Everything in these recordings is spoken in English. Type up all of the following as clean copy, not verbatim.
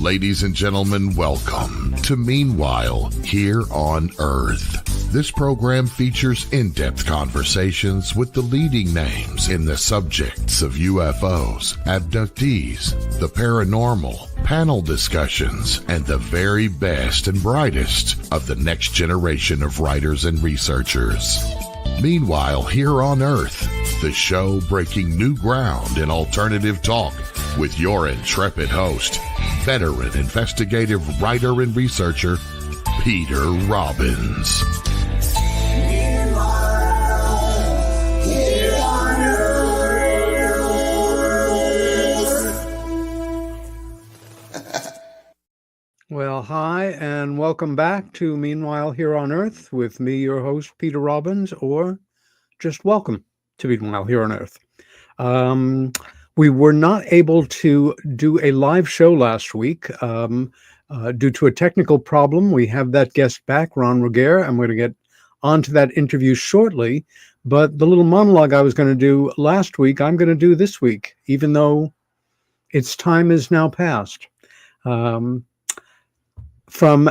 Ladies and gentlemen, welcome to Meanwhile Here on Earth. This program features in-depth conversations with the leading names in the subjects of UFOs, abductees, the paranormal, panel discussions, and the very best and brightest of the next generation of writers and researchers. Meanwhile Here on Earth, the show breaking new ground in alternative talk with your intrepid host, veteran investigative writer and researcher, Peter Robbins. Well, hi, and welcome back to Meanwhile Here on Earth with me, your host, Peter Robbins, or just welcome to Meanwhile Here on Earth. We were not able to do a live show last week due to a technical problem. We have that guest back, Ronald Regehr. I'm going to get onto that interview shortly, but the little monologue I was going to do last week, I'm going to do this week, even though its time is now past. From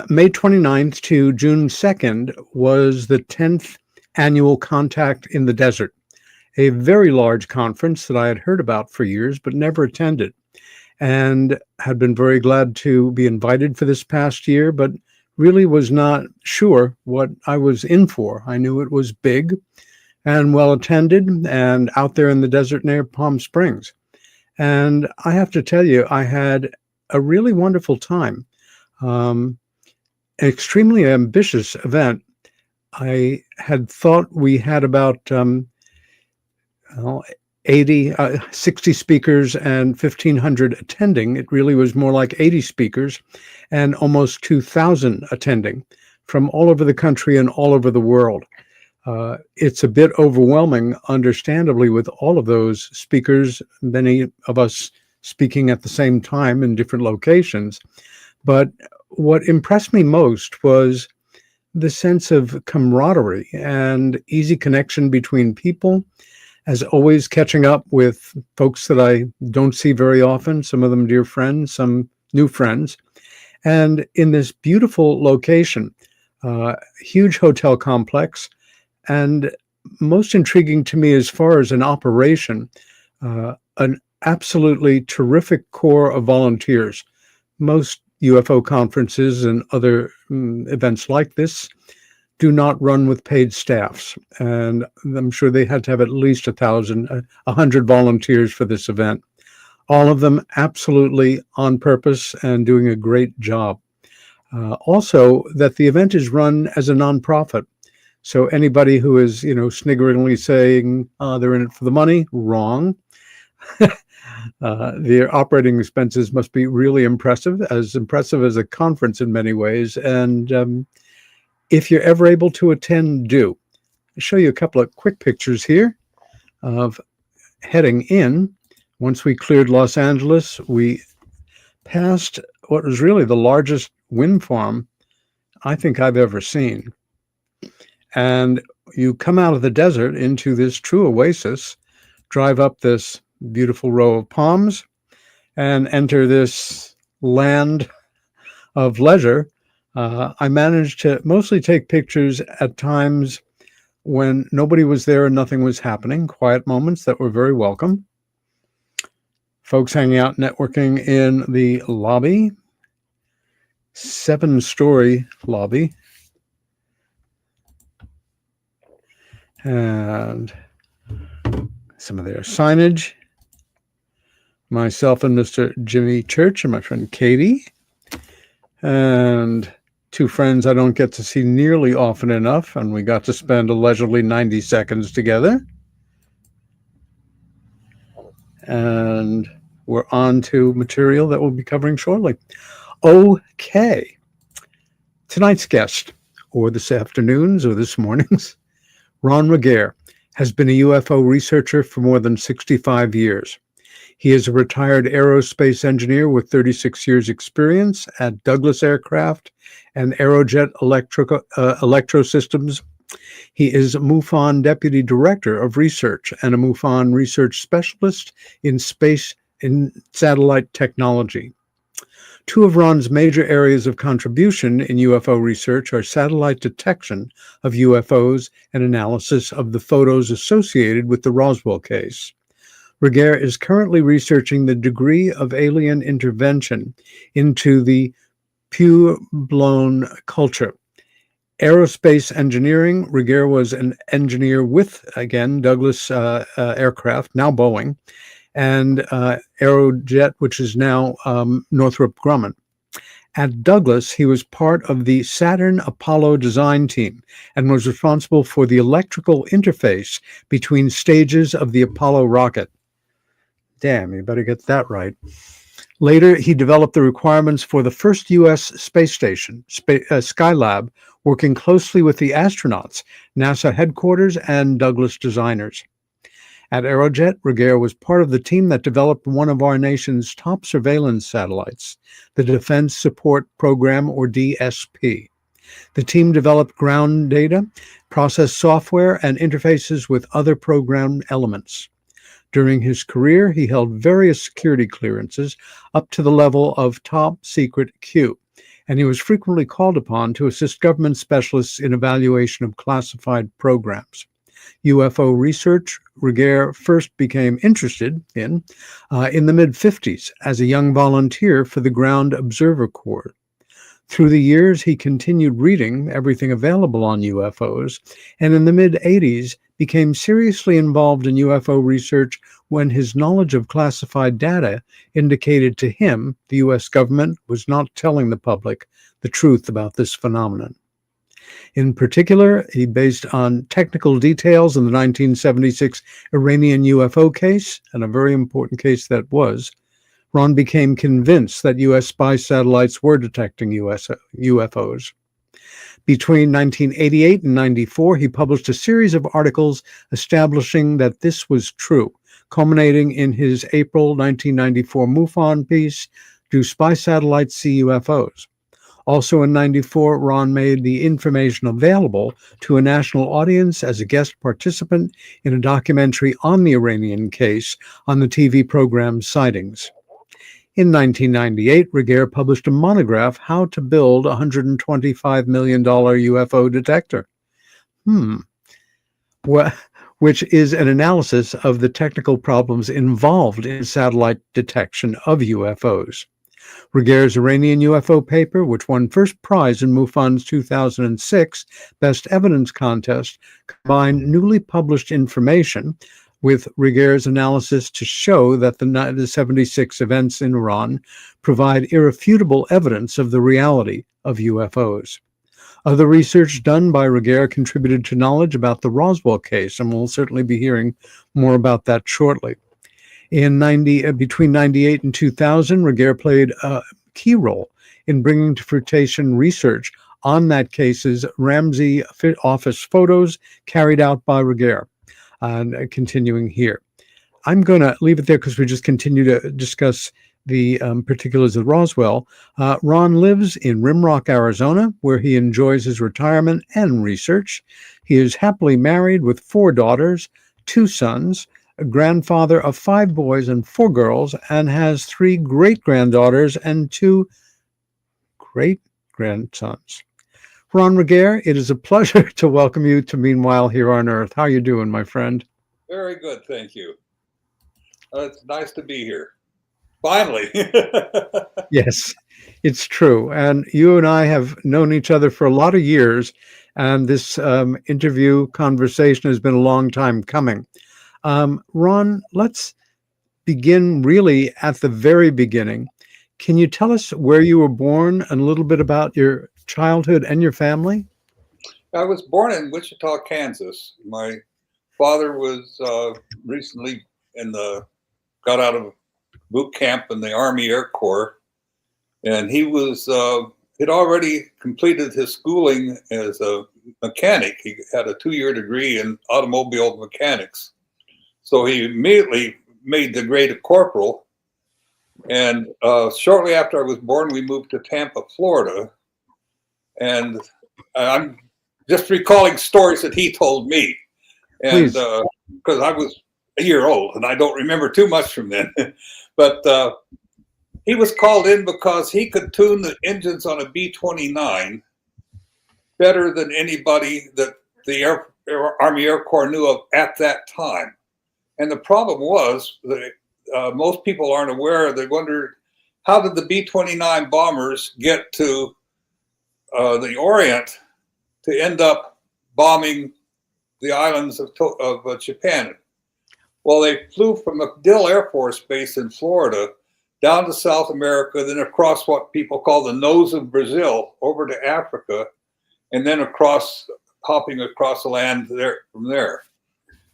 May 29th to June 2nd was the 10th annual Contact in the Desert, a very large conference that I had heard about for years but never attended, and had been very glad to be invited for this past year, but really was not sure what I was in for. I knew it was big and well attended and out there in the desert near Palm Springs. And I have to tell you, I had a really wonderful time. An extremely ambitious event. I had thought we had about 60 speakers and 1,500 attending. It really was more like 80 speakers and almost 2,000 attending from all over the country and all over the world. It's a bit overwhelming, understandably, with all of those speakers, many of us speaking at the same time in different locations. But what impressed me most was the sense of camaraderie and easy connection between people, as always catching up with folks that I don't see very often, some of them dear friends, some new friends. And in this beautiful location, huge hotel complex, and most intriguing to me as far as an operation, an absolutely terrific core of volunteers. Most UFO conferences and other events like this do not run with paid staffs, and I'm sure they had to have at least 100 volunteers for this event. All of them absolutely on purpose and doing a great job. Also, that the event is run as a nonprofit. So anybody who is, sniggeringly saying they're in it for the money, wrong. Their operating expenses must be really impressive as a conference in many ways. And if you're ever able to attend, do. I'll show you a couple of quick pictures here of heading in. Once we cleared Los Angeles, we passed what was really the largest wind farm I think I've ever seen. And you come out of the desert into this true oasis, drive up this beautiful row of palms, and enter this land of leisure. I managed to mostly take pictures at times when nobody was there and nothing was happening, quiet moments that were very welcome. Folks hanging out, networking in the lobby, 7-story lobby. And some of their signage. Myself and Mr. Jimmy Church and my friend Katie. And two friends I don't get to see nearly often enough, and we got to spend a leisurely 90 seconds together. And we're on to material that we'll be covering shortly. Okay. Tonight's guest, or this afternoon's or this morning's, Ron Regehr, has been a UFO researcher for more than 65 years. He is a retired aerospace engineer with 36 years experience at Douglas Aircraft and Aerojet ElectroSystems. He is a MUFON Deputy Director of Research and a MUFON Research Specialist in Space and Satellite Technology. Two of Ron's major areas of contribution in UFO research are satellite detection of UFOs and analysis of the photos associated with the Roswell case. Regehr is currently researching the degree of alien intervention into the Puebloan culture. Aerospace engineering, Regehr was an engineer with, again, Douglas aircraft, now Boeing, and Aerojet, which is now Northrop Grumman. At Douglas, he was part of the Saturn Apollo design team and was responsible for the electrical interface between stages of the Apollo rocket. Damn, you better get that right. Later, he developed the requirements for the first U.S. space station, Skylab, working closely with the astronauts, NASA headquarters, and Douglas designers. At Aerojet, Regehr was part of the team that developed one of our nation's top surveillance satellites, the Defense Support Program, or DSP. The team developed ground data, processed software, and interfaces with other program elements. During his career, he held various security clearances up to the level of top secret Q, and he was frequently called upon to assist government specialists in evaluation of classified programs. UFO research, Regehr first became interested in the mid-50s as a young volunteer for the Ground Observer Corps. Through the years, he continued reading everything available on UFOs, and in the mid-80s became seriously involved in UFO research when his knowledge of classified data indicated to him the U.S. government was not telling the public the truth about this phenomenon. In particular, he based on technical details in the 1976 Iranian UFO case, and a very important case that was, Ron became convinced that U.S. spy satellites were detecting UFOs. Between 1988 and 94, he published a series of articles establishing that this was true, culminating in his April 1994 MUFON piece, Do Spy Satellites See UFOs? Also in 94, Ron made the information available to a national audience as a guest participant in a documentary on the Iranian case on the TV program Sightings. In 1998, Regehr published a monograph, How to Build a $125 Million UFO Detector, which is an analysis of the technical problems involved in satellite detection of UFOs. Regehr's Iranian UFO paper, which won first prize in MUFON's 2006 Best Evidence Contest, combined newly published information with Regehr's analysis to show that the 76 events in Iran provide irrefutable evidence of the reality of UFOs. Other research done by Regehr contributed to knowledge about the Roswell case, and we'll certainly be hearing more about that shortly. Between 98 and 2000, Regehr played a key role in bringing to fruition research on that case's Ramey office photos carried out by Regehr. Continuing here. I'm going to leave it there because we just continue to discuss the particulars of Roswell. Ron lives in Rimrock, Arizona, where he enjoys his retirement and research. He is happily married with 4 daughters, 2 sons, a grandfather of 5 boys and 4 girls, and has 3 great-granddaughters and 2 great-grandsons. Ron Regehr, it is a pleasure to welcome you to Meanwhile Here on Earth. How are you doing, my friend? Very good, thank you. It's nice to be here. Finally. Yes, it's true. And you and I have known each other for a lot of years, and this interview conversation has been a long time coming. Ron, let's begin really at the very beginning. Can you tell us where you were born and a little bit about your childhood and your family? I was born in Wichita, Kansas. My father was recently got out of boot camp in the Army Air Corps, and he had already completed his schooling as a mechanic. He had a 2-year degree in automobile mechanics. So he immediately made the grade of corporal. And shortly after I was born, we moved to Tampa, Florida. And I'm just recalling stories that he told me. And because I was a year old and I don't remember too much from then. But he was called in because he could tune the engines on a B-29 better than anybody that the Army Air Corps knew of at that time. And the problem was that most people aren't aware. They wondered, how did the B-29 bombers get to the Orient to end up bombing the islands of Japan? Well, they flew from MacDill Air Force Base in Florida down to South America, then across what people call the nose of Brazil over to Africa, and then hopping across the land there from there.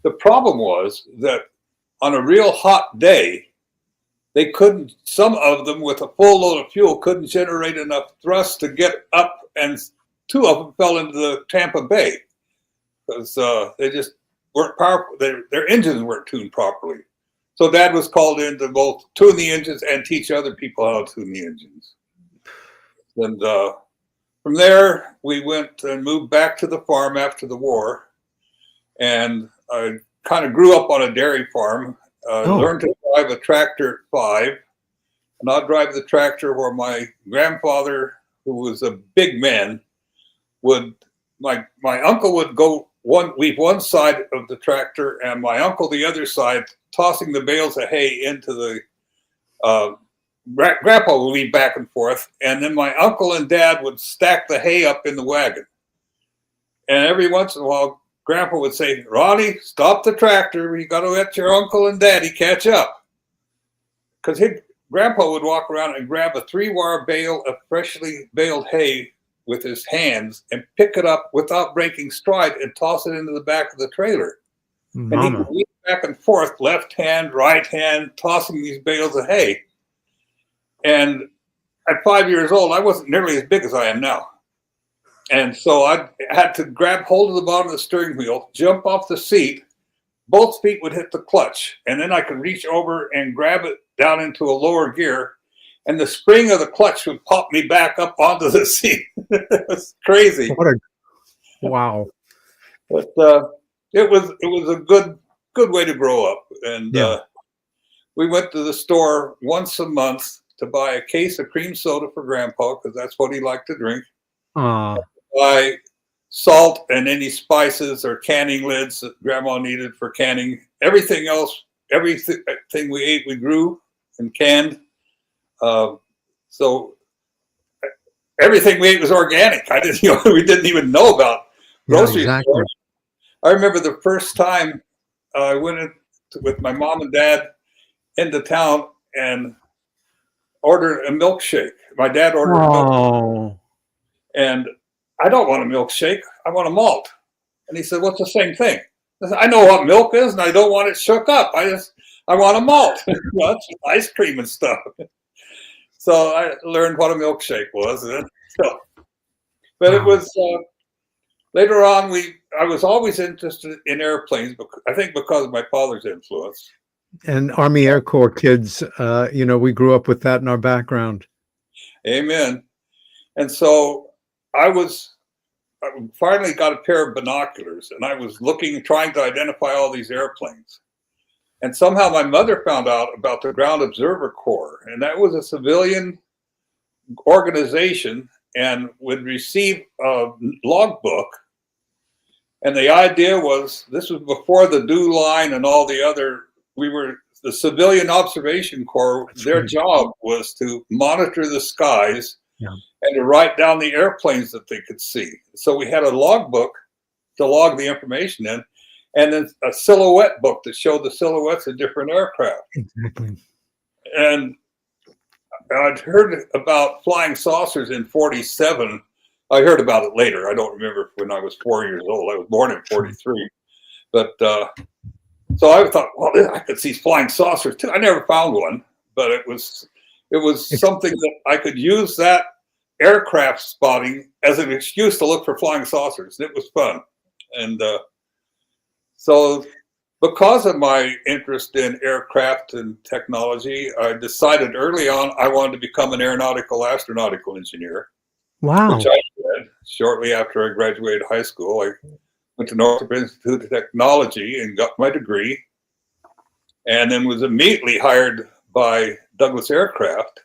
The problem was that on a real hot day, they couldn't, some of them with a full load of fuel couldn't generate enough thrust to get up, and two of them fell into the Tampa Bay because they just weren't powerful. Their engines weren't tuned properly. So Dad was called in to both tune the engines and teach other people how to tune the engines. And from there, we went and moved back to the farm after the war. And I kind of grew up on a dairy farm, learned to drive a tractor at 5. And I'd drive the tractor where my grandfather, who was a big man, my uncle would leave one side of the tractor and my uncle the other side, tossing the bales of hay into the Grandpa would lead back and forth, and then my uncle and Dad would stack the hay up in the wagon. And every once in a while, Grandpa would say, "Ronnie, stop the tractor. You got to let your uncle and Daddy catch up." Because Grandpa would walk around and grab a 3-wire bale of freshly baled hay with his hands and pick it up without breaking stride and toss it into the back of the trailer. Mama. And he would lead back and forth, left hand, right hand, tossing these bales of hay. And at 5 years old, I wasn't nearly as big as I am now. And so I had to grab hold of the bottom of the steering wheel, jump off the seat, both feet would hit the clutch, and then I could reach over and grab it down into a lower gear, and the spring of the clutch would pop me back up onto the seat. It was crazy. Wow. But it was a good way to grow up. And we went to the store once a month to buy a case of cream soda for Grandpa, because that's what he liked to drink. Buy salt and any spices or canning lids that Grandma needed for canning. Everything else, everything we ate, we grew and canned. So everything we ate was organic. We didn't even know about grocery stores. I remember the first time I went with my mom and dad into town and ordered a milkshake. My dad ordered a milkshake. And I don't want a milkshake. I want a malt. And he said, "What's the same thing?" I said, "I know what milk is, and I don't want it shook up. I want a malt." That's ice cream and stuff. So I learned what a milkshake was. But it was later on. I was always interested in airplanes. I think because of my father's influence. And Army Air Corps kids, we grew up with that in our background. Amen. And so I finally got a pair of binoculars, and I was trying to identify all these airplanes. And somehow my mother found out about the Ground Observer Corps, and that was a civilian organization and would receive a logbook. And the idea was, this was before the DEW line and all the other, the Civilian Observation Corps, their job was to monitor the skies and to write down the airplanes that they could see. So we had a logbook to log the information in, and then a silhouette book that showed the silhouettes of different aircraft. Exactly. And I'd heard about flying saucers in 1947. I heard about it later. I don't remember when I was 4 years old. I was born in 1943. But so I thought, well, I could see flying saucers too. I never found one, but it was something that I could use that aircraft spotting as an excuse to look for flying saucers. It was fun. And so because of my interest in aircraft and technology, I decided early on I wanted to become an astronautical engineer. Wow. Which I did shortly after I graduated high school. I went to Northrop Institute of Technology and got my degree, and then was immediately hired by Douglas Aircraft.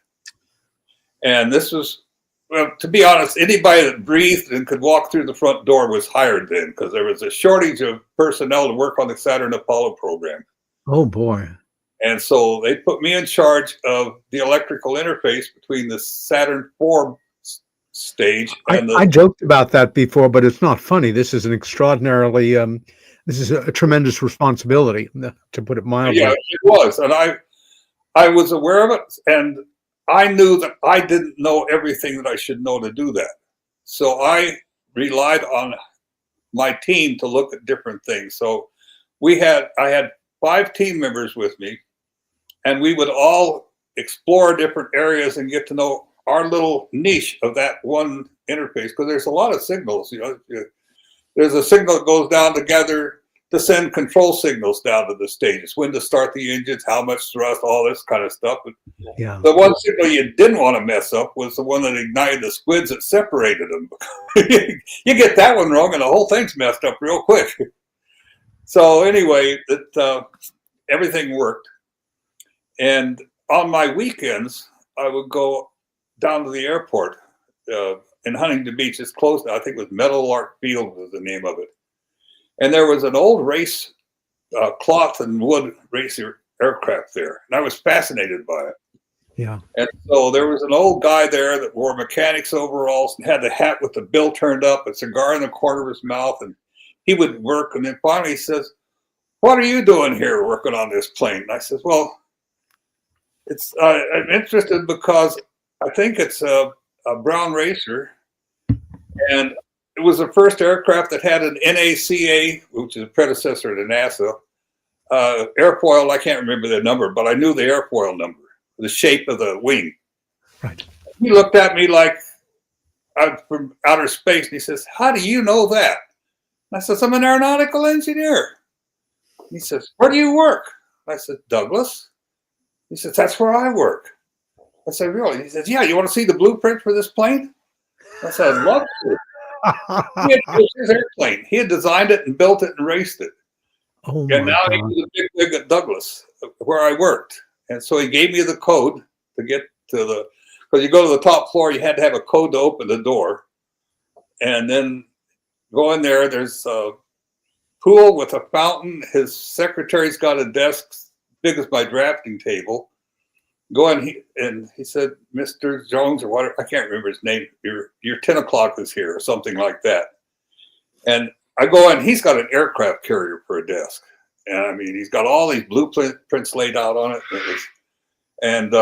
And this was, well, to be honest, anybody that breathed and could walk through the front door was hired then, because there was a shortage of personnel to work on the Saturn Apollo program. Oh, boy. And so they put me in charge of the electrical interface between the Saturn IV stage and I joked about that before, but it's not funny. This is an extraordinarily, this is a tremendous responsibility, to put it mildly. Yeah, it was. And I was aware of it, and I knew that I didn't know everything that I should know to do that. So I relied on my team to look at different things. So I had 5 team members with me, and we would all explore different areas and get to know our little niche of that one interface, because there's a lot of signals. There's a signal that goes down together to send control signals down to the stages, when to start the engines, how much thrust, all this kind of stuff. But yeah. The one signal you didn't want to mess up was the one that ignited the squids that separated them. You get that one wrong and the whole thing's messed up real quick. So anyway, everything worked. And on my weekends, I would go down to the airport in Huntington Beach. It's close now. I think it was Meadowlark Field was the name of it. And there was an old race cloth and wood racer aircraft there. And I was fascinated by it. Yeah. And so there was an old guy there that wore mechanics overalls and had the hat with the bill turned up, a cigar in the corner of his mouth. And he would work. And then finally he says, "What are you doing here working on this plane?" And I said, "Well, I'm interested because I think it's a brown racer. And it was the first aircraft that had an NACA, which is a predecessor to NASA, airfoil. I can't remember the number, but I knew the airfoil number, the shape of the wing." Right. He looked at me like I'm from outer space, and he says, "How do you know that?" And I says, "I'm an aeronautical engineer." He says, "Where do you work?" I said, "Douglas." He says, "That's where I work." I said, "Really?" He says, "Yeah, you want to see the blueprint for this plane?" I said, "I'd love to." It was his airplane. He had designed it and built it and raced it. Oh, And my now God. he was a big wig at Douglas, where I worked. And so he gave me the code to get to because you go to the top floor, you had to have a code to open the door. And then go in there, there's a pool with a fountain. His secretary's got a desk big as my drafting table. Go in, and he said, "Mr. Jones," or whatever, I can't remember his name, your 10 o'clock is here, or something like that. And I go in, he's got an aircraft carrier for a desk. And I mean, he's got all these blueprints laid out on it. And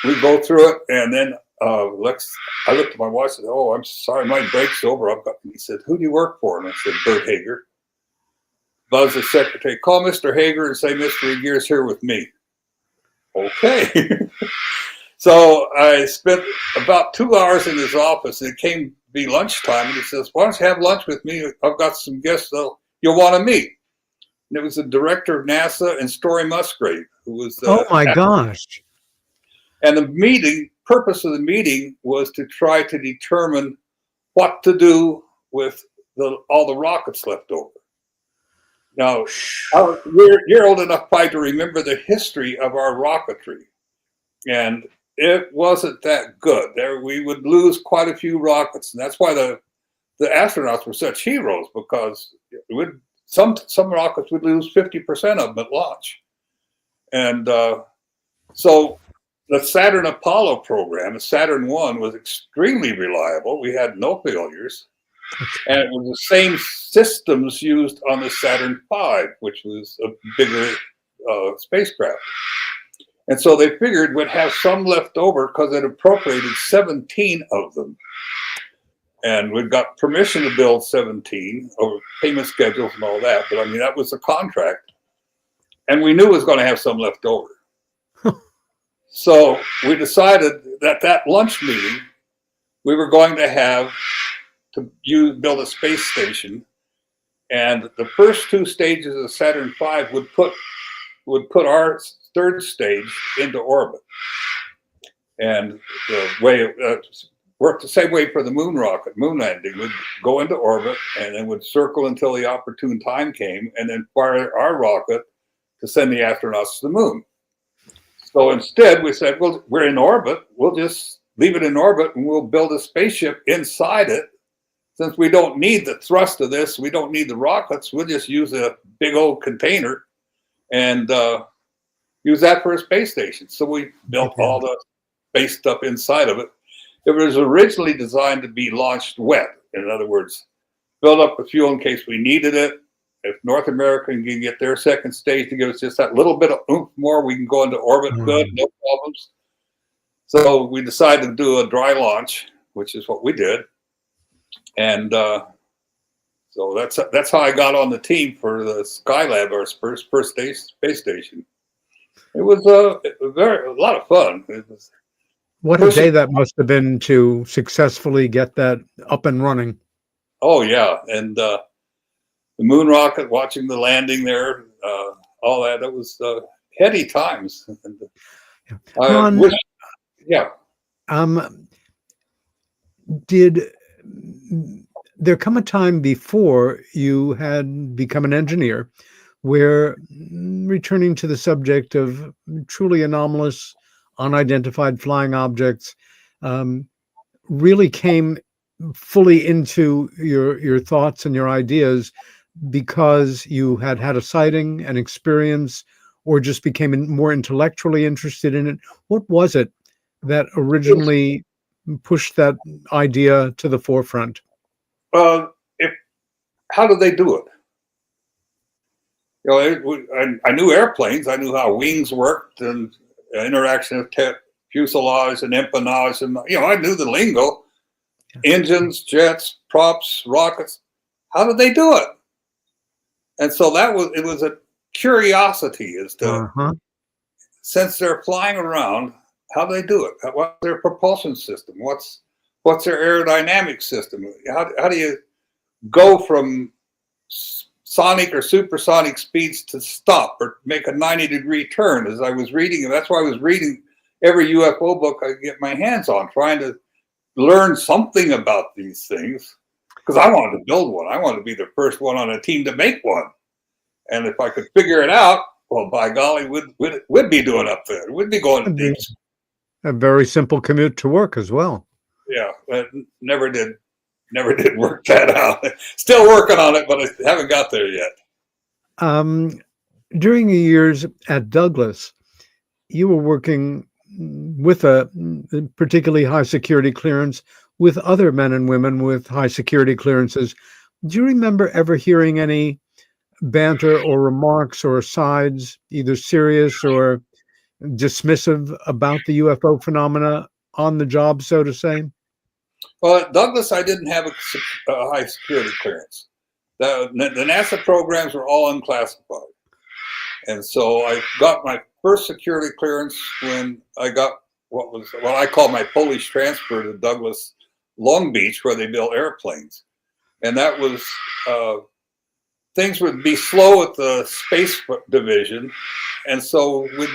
we go through it, and then I looked at my watch and said, "Oh, I'm sorry, my break's over." He said, "Who do you work for?" And I said, "Bert Hager." Buzz the secretary, "Call Mr. Hager and say Mr. Regehr's here with me." Okay. So I spent about 2 hours in his office, and it came to be lunchtime, and he says, "Why don't you have lunch with me? I've got some guests you'll want to meet." And it was the director of NASA and Story Musgrave, who was Oh, my gosh. And the purpose of the meeting was to try to determine what to do with all the rockets left over. Now, you're old enough probably to remember the history of our rocketry. And it wasn't that good. We would lose quite a few rockets. And that's why the astronauts were such heroes, because some rockets would lose 50% of them at launch. And so the Saturn Apollo program, Saturn I, was extremely reliable. We had no failures. And it was the same systems used on the Saturn V, which was a bigger spacecraft. And so they figured we'd have some left over because it appropriated 17 of them. And we've got permission to build 17 over payment schedules and all that. But I mean, that was the contract. And we knew it was going to have some left over. So we decided that lunch meeting, we were going to have to build a space station. And the first 2 stages of Saturn V would put our third stage into orbit. And the way worked the same way for the moon landing. Would go into orbit and then would circle until the opportune time came, and then fire our rocket to send the astronauts to the moon. So instead we said, well, we're in orbit, we'll just leave it in orbit, and we'll build a spaceship inside it. Since we don't need the thrust of this, we don't need the rockets, we'll just use a big old container and use that for a space station. So we built all the space stuff inside of it. It was originally designed to be launched wet. In other words, build up the fuel in case we needed it. If North America can get their second stage to give us just that little bit of oomph more, we can go into orbit good, no problems. So we decided to do a dry launch, which is what we did. And so that's how I got on the team for the Skylab, our first space station. It was a lot of fun. It was What a day that must have been to successfully get that up and running. Oh yeah, and the moon rocket, watching the landing there, all that. It was heady times. Ron, did there come a time before you had become an engineer where, returning to the subject of truly anomalous, unidentified flying objects, really came fully into your thoughts and your ideas because you had had a sighting, an experience, or just became more intellectually interested in it? What was it that originally pushed that idea to the forefront? How did they do it? I knew airplanes. I knew how wings worked and interaction of fuselage and empennage, and I knew the lingo. Engines, jets, props, rockets. How did they do it? And so it was a curiosity as to, since they're flying around, how do they do it? What's their propulsion system? What's their aerodynamic system? How do you go from sonic or supersonic speeds to stop or make a 90-degree turn? As I was reading, and that's why I was reading every UFO book I could get my hands on, trying to learn something about these things, because I wanted to build one. I wanted to be the first one on a team to make one. And if I could figure it out, well, by golly, we'd be doing up there. We'd be going to deep. A very simple commute to work as well. Yeah, but never did work that out. Still working on it, but I haven't got there yet. During the years at Douglas, you were working with a particularly high security clearance with other men and women with high security clearances. Do you remember ever hearing any banter or remarks or asides, either serious or dismissive, about the UFO phenomena on the job, so to say? Well, at Douglas, I didn't have a high security clearance. The NASA programs were all unclassified. And so I got my first security clearance when I got what I call my Polish transfer to Douglas Long Beach, where they build airplanes. And that was, things would be slow at the space division. And so we'd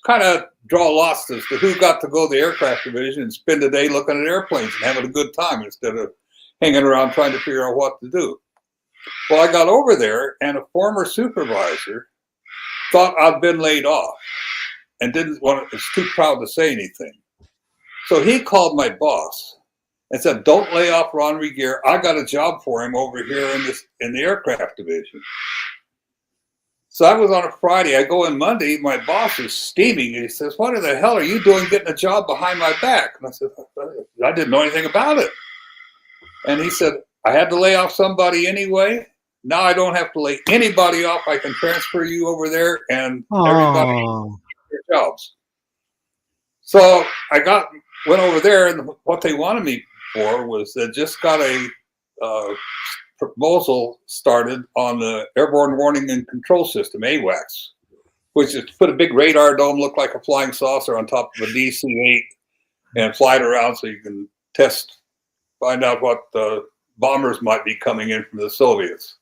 kind of draw lots as to who got to go to the aircraft division and spend a day looking at airplanes and having a good time instead of hanging around trying to figure out what to do. Well, I got over there, and a former supervisor thought I'd been laid off and was too proud to say anything. So he called my boss and said, "Don't lay off Ron Regehr. I got a job for him over here in the aircraft division." So that was on a Friday. I go in Monday, my boss is steaming. He says, "What in the hell are you doing getting a job behind my back?" And I said, "I didn't know anything about it." And he said, "I had to lay off somebody anyway. Now I don't have to lay anybody off. I can transfer you over there and everybody get their jobs." So I went over there, and what they wanted me for was they just got a proposal started on the Airborne Warning and Control System, AWACS, which is to put a big radar dome, look like a flying saucer, on top of a DC-8 and fly it around so you can find out what bombers might be coming in from the Soviets,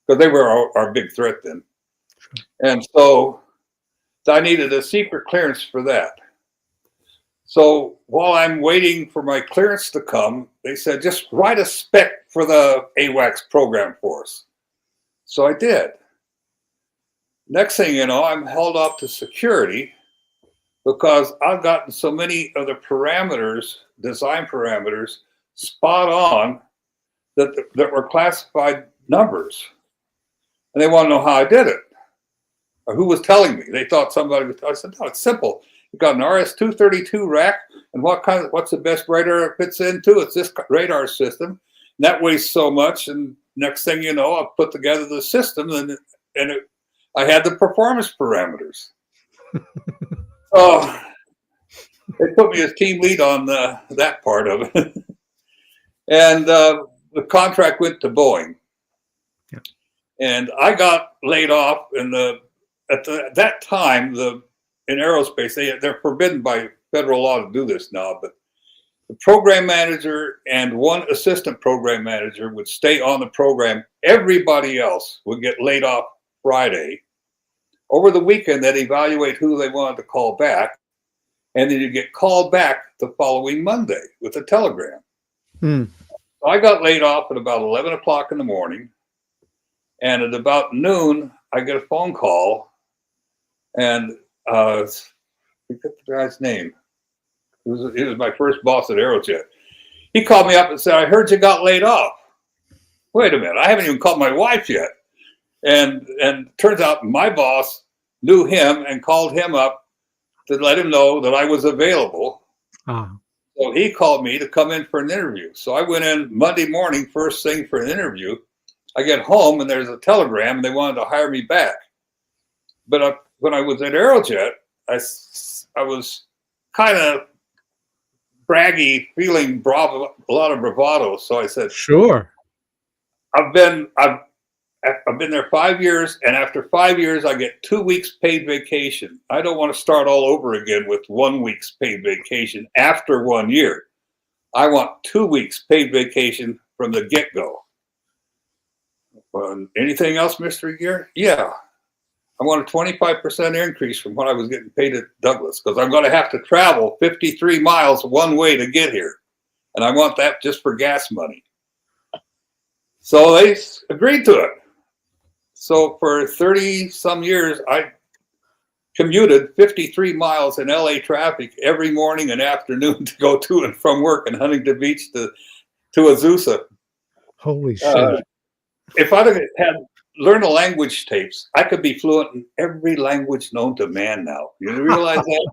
because they were our big threat then. And so I needed a secret clearance for that. So while I'm waiting for my clearance to come, they said, "Just write a spec for the AWACS program for us." So I did. Next thing you know, I'm held up to security because I've gotten so many of the parameters, design parameters, spot on that were classified numbers. And they want to know how I did it or who was telling me. They thought somebody was. I said, no, it's simple. You've got an RS-232 rack, and what's the best radar it fits into? It's this radar system. And that weighs so much, and next thing you know, I'll put together the system, I had the performance parameters. So they put me as team lead on that part of it. And the contract went to Boeing. Yeah. And I got laid off at that time, in aerospace, they're forbidden by federal law to do this now, but the program manager and one assistant program manager would stay on the program. Everybody else would get laid off Friday. Over the weekend, they'd evaluate who they wanted to call back, and then you get called back the following Monday with a telegram. So I got laid off at about 11 o'clock in the morning, and at about noon, I get a phone call, and I forget the guy's name. He was my first boss at Aerojet. He called me up and said, I heard you got laid off. Wait a minute, I haven't even called my wife yet. And turns out my boss knew him and called him up to let him know that I was available. So he called me to come in for an interview. So I went in Monday morning, first thing for an interview. I get home and there's a telegram and they wanted to hire me back. But when I was at Aerojet, I was kind of braggy, feeling a lot of bravado. So I said, "Sure, I've been there 5 years, and after 5 years, I get 2 weeks paid vacation. I don't want to start all over again with 1 week's paid vacation after 1 year. I want 2 weeks paid vacation from the get-go." Anything else, Mr. Regehr? Yeah. I want a 25% increase from what I was getting paid at Douglas, because I'm going to have to travel 53 miles one way to get here. And I want that just for gas money. So they agreed to it. So for 30 some years, I commuted 53 miles in LA traffic every morning and afternoon to go to and from work in Huntington Beach to Azusa. Holy shit. If I'd had learned the language tapes, I could be fluent in every language known to man now. You realize that?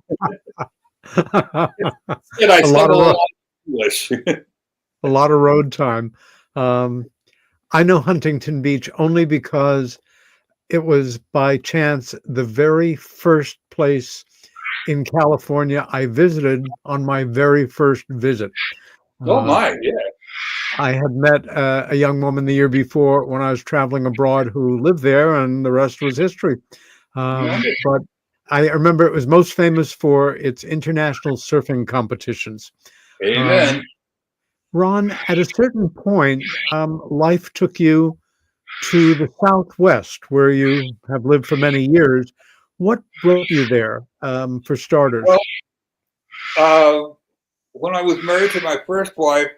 And I studied a lot of English. A lot of road time. I know Huntington Beach only because it was by chance the very first place in California I visited on my very first visit. Oh my, yeah. I had met a young woman the year before when I was traveling abroad who lived there, and the rest was history. But I remember it was most famous for its international surfing competitions. Amen. Ron, at a certain point, life took you to the Southwest, where you have lived for many years. What brought you there, for starters? Well, when I was married to my first wife,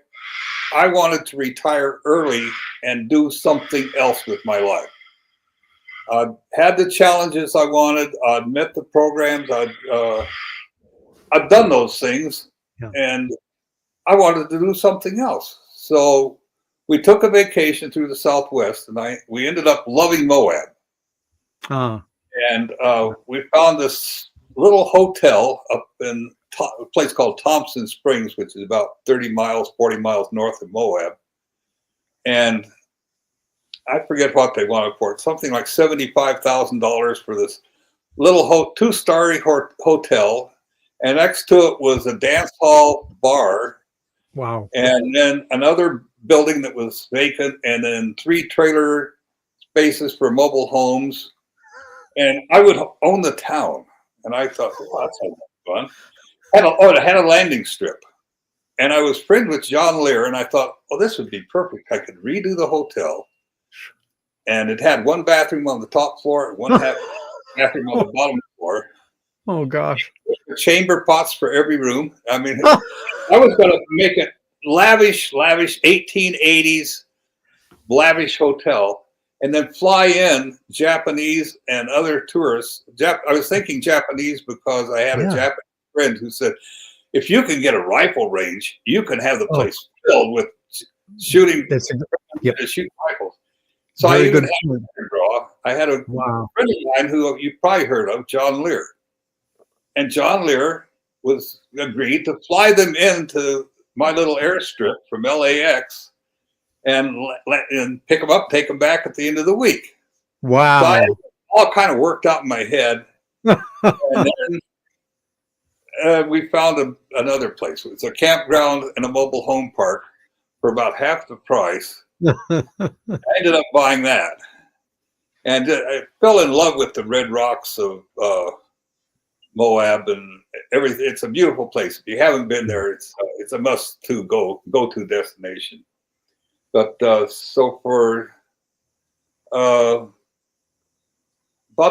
I wanted to retire early and do something else with my life. I'd had the challenges I wanted. I'd met the programs. I'd done those things, and I wanted to do something else. So we took a vacation through the Southwest, and we ended up loving Moab. And we found this little hotel up in a place called Thompson Springs, which is about 40 miles north of Moab. And I forget what they wanted for it, something like $75,000 for this little two-story hotel. And next to it was a dance hall bar. Wow. And then another building that was vacant, and then 3 trailer spaces for mobile homes. And I would own the town. And I thought, well, that's fun. It had a landing strip. And I was friends with John Lear, and I thought, well, this would be perfect. I could redo the hotel. And it had one bathroom on the top floor and one bathroom on the bottom floor. Oh, gosh. Chamber pots for every room. I mean, I was going to make it lavish 1880s lavish hotel, and then fly in Japanese and other tourists. I was thinking Japanese because I had a Japanese friend who said, if you can get a rifle range, you can have the Oh, place filled with shooting that's yep. to shoot rifles. So Very I even good had point. a draw. I had a Wow. friend of mine who you've probably heard of, John Lear. And John Lear was agreed to fly them into my little airstrip from LAX and pick them up, take them back at the end of the week. Wow. So I all kind of worked out in my head. And then we found another place. It's a campground and a mobile home park for about half the price. I ended up buying that. And I fell in love with the red rocks of Moab and everything. It's a beautiful place. If you haven't been there, it's a must to go to destination. But so for bought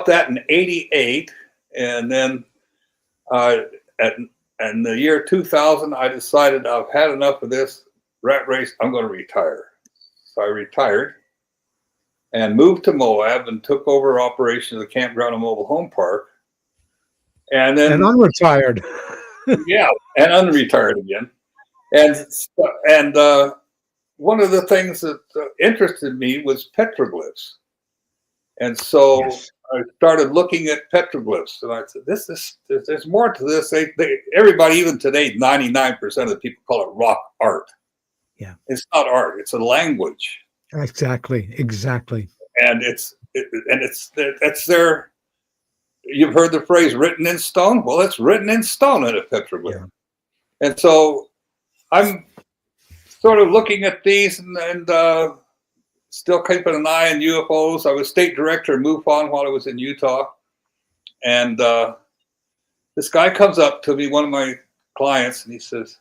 that in '88, and then in the year 2000, I decided I've had enough of this rat race. I'm going to retire. So I retired and moved to Moab and took over operation of the campground and mobile home park. And then unretired. Yeah, and unretired again. And one of the things that interested me was petroglyphs. And so Yes. I started looking at petroglyphs, and I said, there's more to this. Everybody, even today, 99% of the people call it rock art. Yeah. It's not art, it's a language. Exactly. And it's there. You've heard the phrase written in stone? Well, it's written in stone in a petroglyph. Yeah. And so I'm sort of looking at these and still keeping an eye on UFOs. I was state director of MUFON while I was in Utah. And this guy comes up to me, one of my clients, and he says,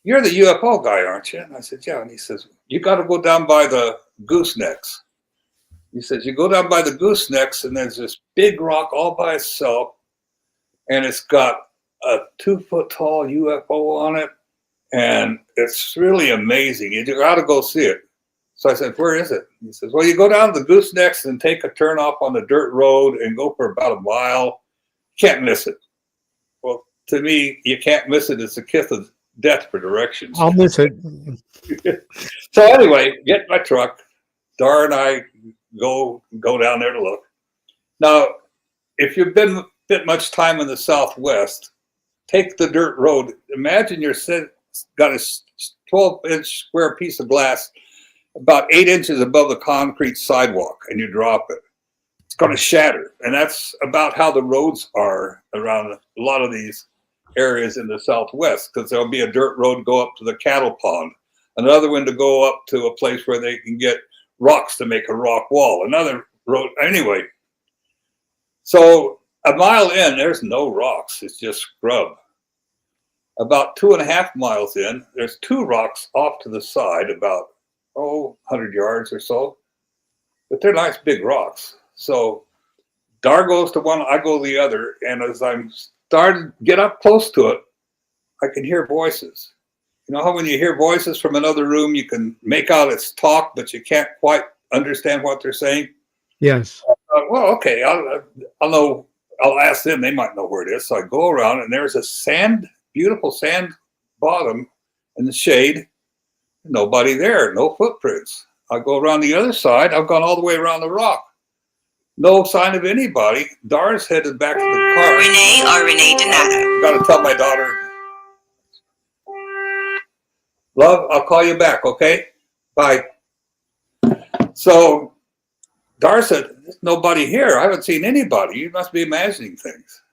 "You're the UFO guy, aren't you?" And I said, "Yeah." And he says, "You got to go down by the goosenecks." He says, "You go down by the goosenecks, and there's this big rock all by itself, and it's got a 2-foot tall UFO on it, and it's really amazing. You got to go see it." So I said, "Where is it?" He says, "Well, you go down to the goosenecks and take a turn off on the dirt road and go for about a mile. Can't miss it." Well, to me, you can't miss it. It's a kiss of death for directions. I'll miss it. So anyway, get my truck. Dar and I go down there to look. Now, if you've been spent much time in the Southwest, take the dirt road. Imagine you're got a 12-inch square piece of glass about 8 inches above the concrete sidewalk, and you drop it. It's going to shatter. And that's about how the roads are around a lot of these areas in the Southwest, because there'll be a dirt road go up to the cattle pond, another one to go up to a place where they can get rocks to make a rock wall, another road. Anyway, so a mile in, there's no rocks. It's just scrub. About 2.5 miles in, there's 2 rocks off to the side, about 100 yards or so, but they're nice big rocks. So Dar goes to one, I go to the other, and as I'm starting to get up close to it, I can hear voices. You know how when you hear voices from another room, you can make out it's talk, but you can't quite understand what they're saying? Yes. Well, okay, I'll know. I'll ask them. They might know where it is. So I go around, and there's a beautiful sand bottom in the shade. Nobody there, no footprints. I go around the other side. I've gone all the way around the rock. No sign of anybody. Dar's headed back to the car. Renee Donato. Got to tell my daughter, "Love, I'll call you back, okay? Bye." So Dar said, "There's nobody here. I haven't seen anybody. You must be imagining things."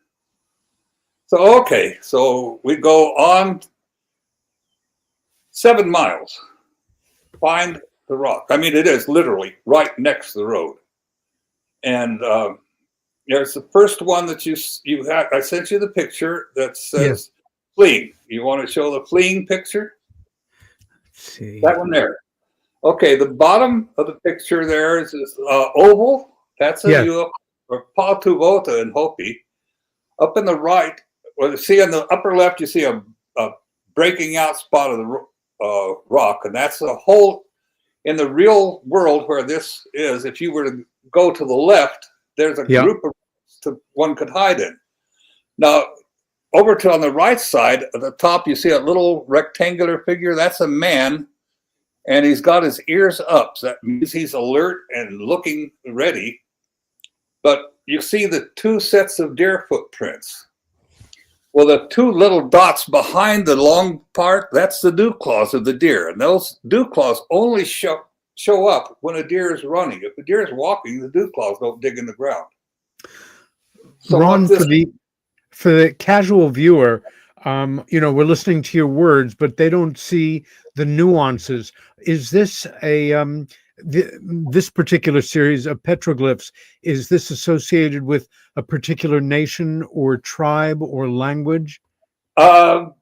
So, okay. So we go on 7 miles, find the rock. I mean, it is literally right next to the road. And there's the first one that you had. I sent you the picture that says fleeing. You want to show the fleeing picture? Let's see. That one there. Okay, the bottom of the picture there is this oval. That's a UFO, or Patuvota in Hopi. Up in the right, well, you see on the upper left, you see a breaking out spot of the rock, and that's a hole in the real world where this is. If you were to go to the left, there's a group of one could hide in. Now, over to on the right side, at the top, you see a little rectangular figure. That's a man, and he's got his ears up. So that means he's alert and looking ready. But you see the two sets of deer footprints. Well, the two little dots behind the long part, that's the dew claws of the deer. And those dew claws only show up when a deer is running. If the deer is walking, the dew claws don't dig in the ground. So Ron, for the casual viewer, we're listening to your words, but they don't see the nuances. Is this this particular series of petroglyphs, is this associated with a particular nation or tribe or language? They're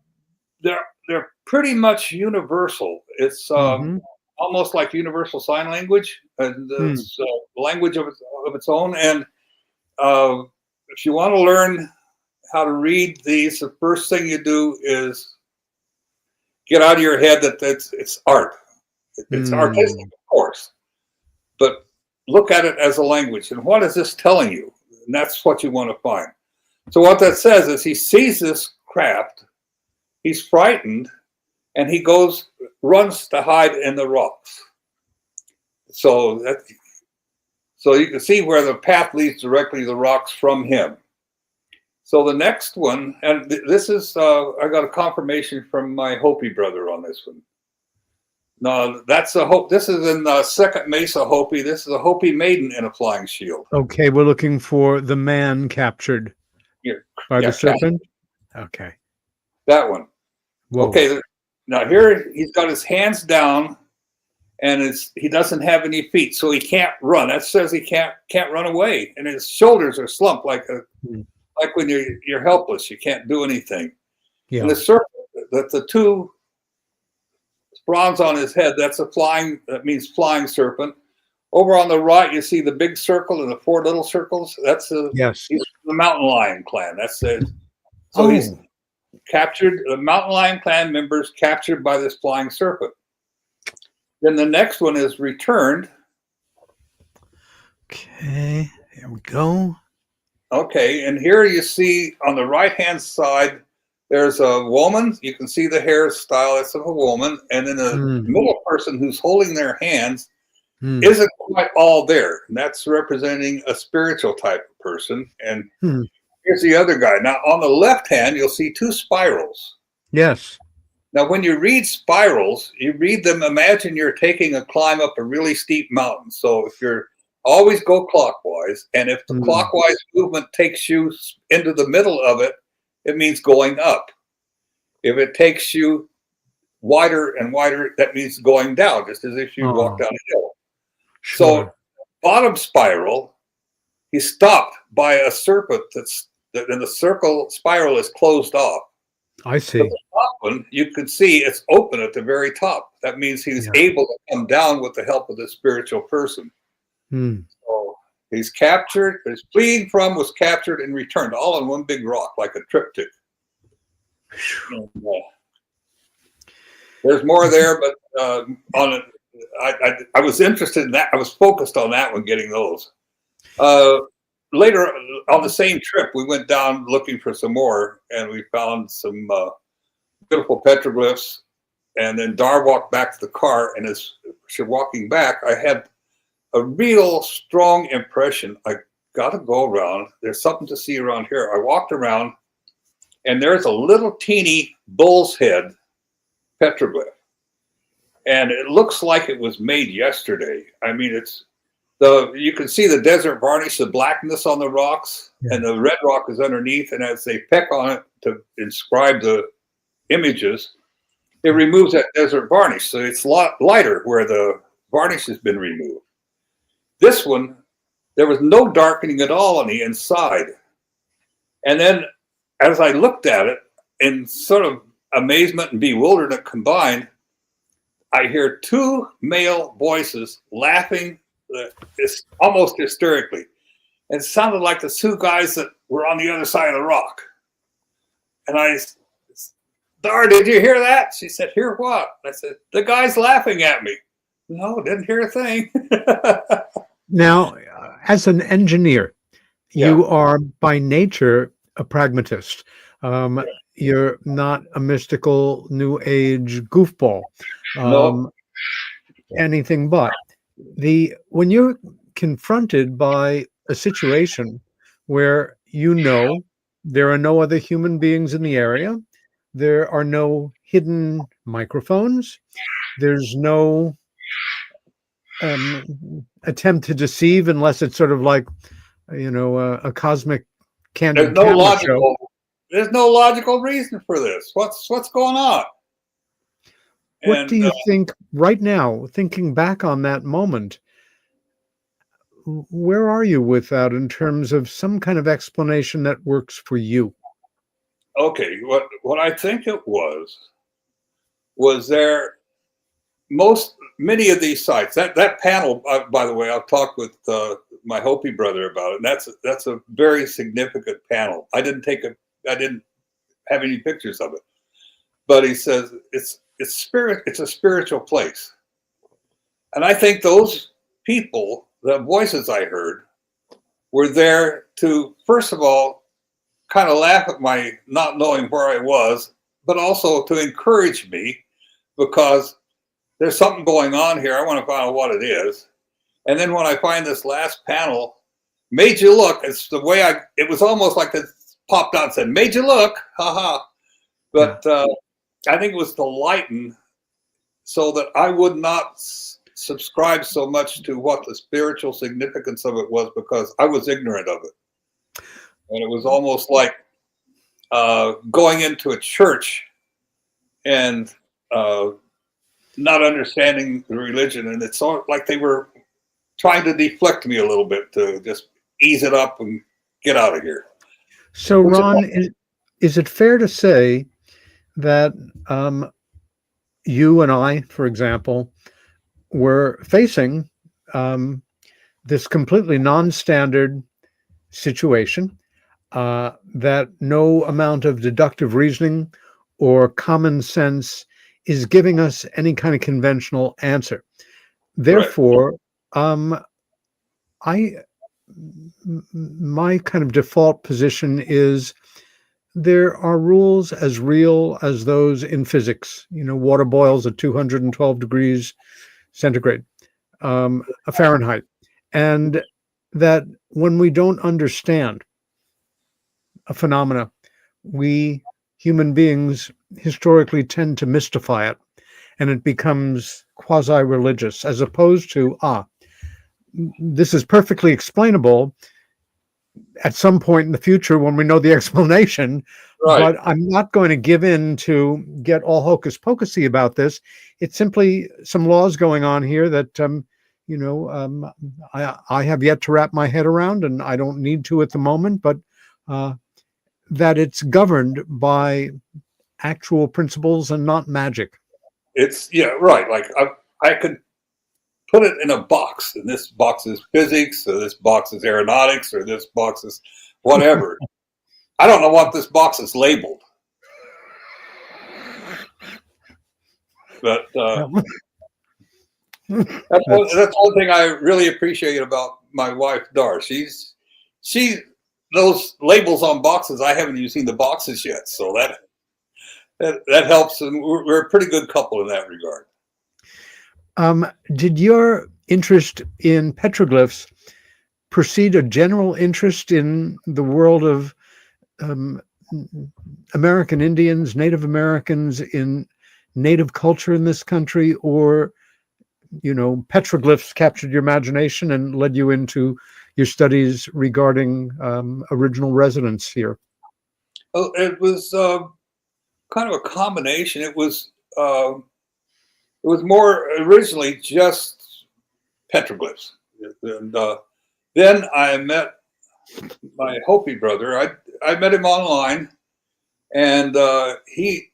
pretty much universal. It's almost like universal sign language, and it's a language of its own. And if you want to learn how to read these, the first thing you do is get out of your head that it's art. It's artistic, of course, but look at it as a language. And what is this telling you? And that's what you want to find. So what that says is he sees this craft, he's frightened, and he runs to hide in the rocks. So you can see where the path leads directly to the rocks from him. So the next one, and this is, I got a confirmation from my Hopi brother on this one. No, that's a Hopi. This is in Second Mesa Hopi. This is a Hopi maiden in a flying shield. Okay, we're looking for the man captured by the serpent. Okay. That one. Whoa. Okay, now here he's got his hands down, and he doesn't have any feet, so he can't run. That says he can't run away, and his shoulders are slumped like when you're helpless. You can't do anything. Yeah. And the serpent, the two bronze on his head, that means flying serpent. Over on the right, you see the big circle and the four little circles. He's the mountain lion clan. That's it. So he's captured, the mountain lion clan members captured by this flying serpent. Then the next one is returned. Okay, here we go. Okay, and here you see on the right-hand side, there's a woman. You can see the hairstyle. It's of a woman. And then the middle person who's holding their hands isn't quite all there. And that's representing a spiritual type of person. And here's the other guy. Now, on the left hand, you'll see two spirals. Yes. Now, when you read spirals, you read them, imagine you're taking a climb up a really steep mountain. So if you're always go clockwise, and if the clockwise movement takes you into the middle of it, it means going up. If it takes you wider and wider, that means going down, just as if you walk down a hill. Sure. So bottom spiral, he's stopped by a serpent and the circle spiral is closed off. I see. So the top one, you can see it's open at the very top. That means he's able to come down with the help of the spiritual person. So he's captured, his fleeing from was captured and returned, all on one big rock, like a triptych. And, there's more there, but I was interested in that. I was focused on that one, getting those. Later on the same trip, we went down looking for some more, and we found some beautiful petroglyphs. And then Dar walked back to the car, and as she walking back, I had a real strong impression. I got to go around. There's something to see around here. I walked around, and there's a little teeny bull's head petroglyph. And it looks like it was made yesterday. I mean, you can see the desert varnish, the blackness on the rocks, and the red rock is underneath. And as they peck on it to inscribe the images, it removes that desert varnish. So it's a lot lighter where the varnish has been removed. This one, there was no darkening at all on the inside. And then as I looked at it, in sort of amazement and bewilderment combined, I hear two male voices laughing almost hysterically. It sounded like the two guys that were on the other side of the rock. And I said, Dar, did you hear that? She said, hear what? I said, the guy's laughing at me. No, didn't hear a thing. Now, as an engineer, you are by nature a pragmatist. You're not a mystical New Age goofball. No, Anything but. When you're confronted by a situation where you know there are no other human beings in the area, there are no hidden microphones, there's no attempt to deceive unless it's sort of like, a cosmic there's candid no camera show. logical reason for this. What's going on? What do And you think right now, thinking back on that moment, where are you with that in terms of some kind of explanation that works for you? okay, what I think it was there many of these sites. That panel, by the way, I've talked with my Hopi brother about it. And that's a very significant panel. I didn't have any pictures of it, but he says it's spirit. It's a spiritual place, and I think those people, the voices I heard, were there to, first of all, kind of laugh at my not knowing where I was, but also to encourage me, because there's something going on here. I want to find out what it is. And then when I find this last panel, made you look. It's the way it was almost like it popped out and said, made you look, haha. But I think it was to lighten, so that I would not subscribe so much to what the spiritual significance of it was, because I was ignorant of it. And it was almost like going into a church and not understanding the religion. And it's sort of like they were trying to deflect me a little bit to just ease it up and get out of here. So, Ron, is it fair to say that you and I, for example, were facing this completely non-standard situation, that no amount of deductive reasoning or common sense is giving us any kind of conventional answer? Therefore, my kind of default position is there are rules as real as those in physics. Water boils at 212 degrees centigrade, Fahrenheit. And that when we don't understand a phenomena, we human beings historically tend to mystify it, and it becomes quasi-religious, as opposed to, this is perfectly explainable at some point in the future when we know the explanation. Right. But I'm not going to give in to get all hocus pocusy about this. It's simply some laws going on here that, I have yet to wrap my head around, and I don't need to at the moment, but that it's governed by actual principles and not magic. Right. Like I could put it in a box, and this box is physics, or this box is aeronautics, or this box is whatever. I don't know what this box is labeled. But that's one thing I really appreciate about my wife, Dar. She those labels on boxes. I haven't even seen the boxes yet, so that helps, and we're a pretty good couple in that regard. Did your interest in petroglyphs precede a general interest in the world of American Indians, Native Americans, in Native culture in this country, or petroglyphs captured your imagination and led you into your studies regarding original residents here? Oh, it was kind of a combination. It was more originally just petroglyphs, and then I met my Hopi brother. I met him online, and he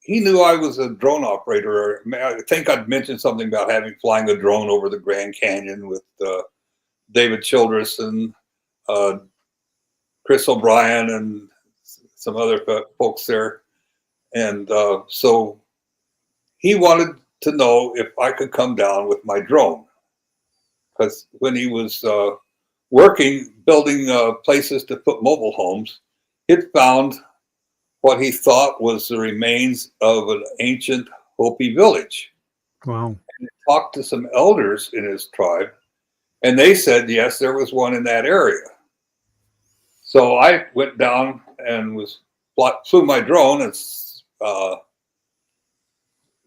knew I was a drone operator. I think I'd mentioned something about flying a drone over the Grand Canyon with David Childress and Chris O'Brien and some other folks there. And so he wanted to know if I could come down with my drone, because when he was building places to put mobile homes, he'd found what he thought was the remains of an ancient Hopi village. Wow. And he talked to some elders in his tribe, and they said, yes, there was one in that area. So I went down and flew my drone and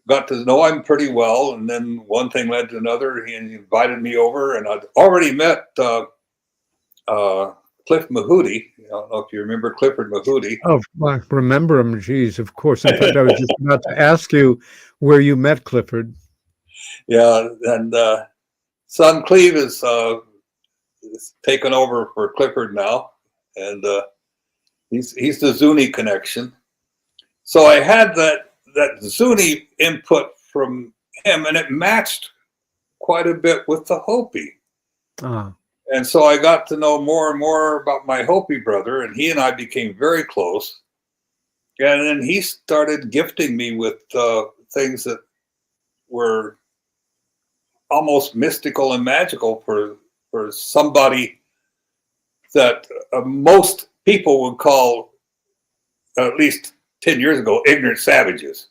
got to know him pretty well. And then one thing led to another. He invited me over, and I'd already met Cliff Mahooty. I don't know if you remember Clifford Mahooty. Oh, I remember him. Geez, of course. In fact, I was just about to ask you where you met Clifford. Yeah, and son Cleve is taken over for Clifford now, and he's the Zuni connection. So I had that Zuni input from him, and it matched quite a bit with the Hopi. Ah. And so I got to know more and more about my Hopi brother, and he and I became very close. And then he started gifting me with things that were almost mystical and magical for somebody that most people would call, at least 10 years ago, ignorant savages.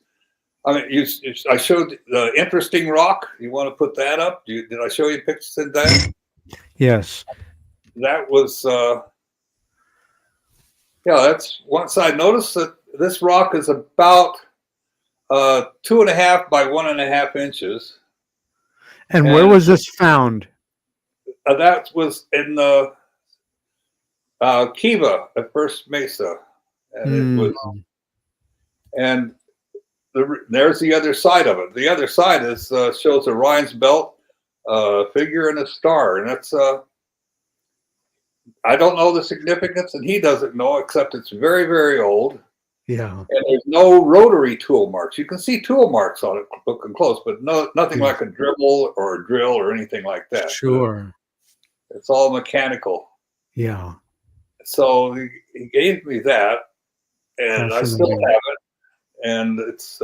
I mean, I showed the interesting rock. You want to put that up? Did I show you pictures of that? Yes. That was, that's one side. Notice that this rock is about 2.5 by 1.5 inches. And where was this found? That was in the Kiva at First Mesa. And it was, and there's the other side of it. The other side is shows Orion's belt, figure, and a star. And that's, I don't know the significance, and he doesn't know, except it's very, very old. Yeah. And there's no rotary tool marks. You can see tool marks on it looking close, but nothing like a dribble or a drill or anything like that. Sure. It's all mechanical. Yeah. So he gave me that, and I still have it. And it's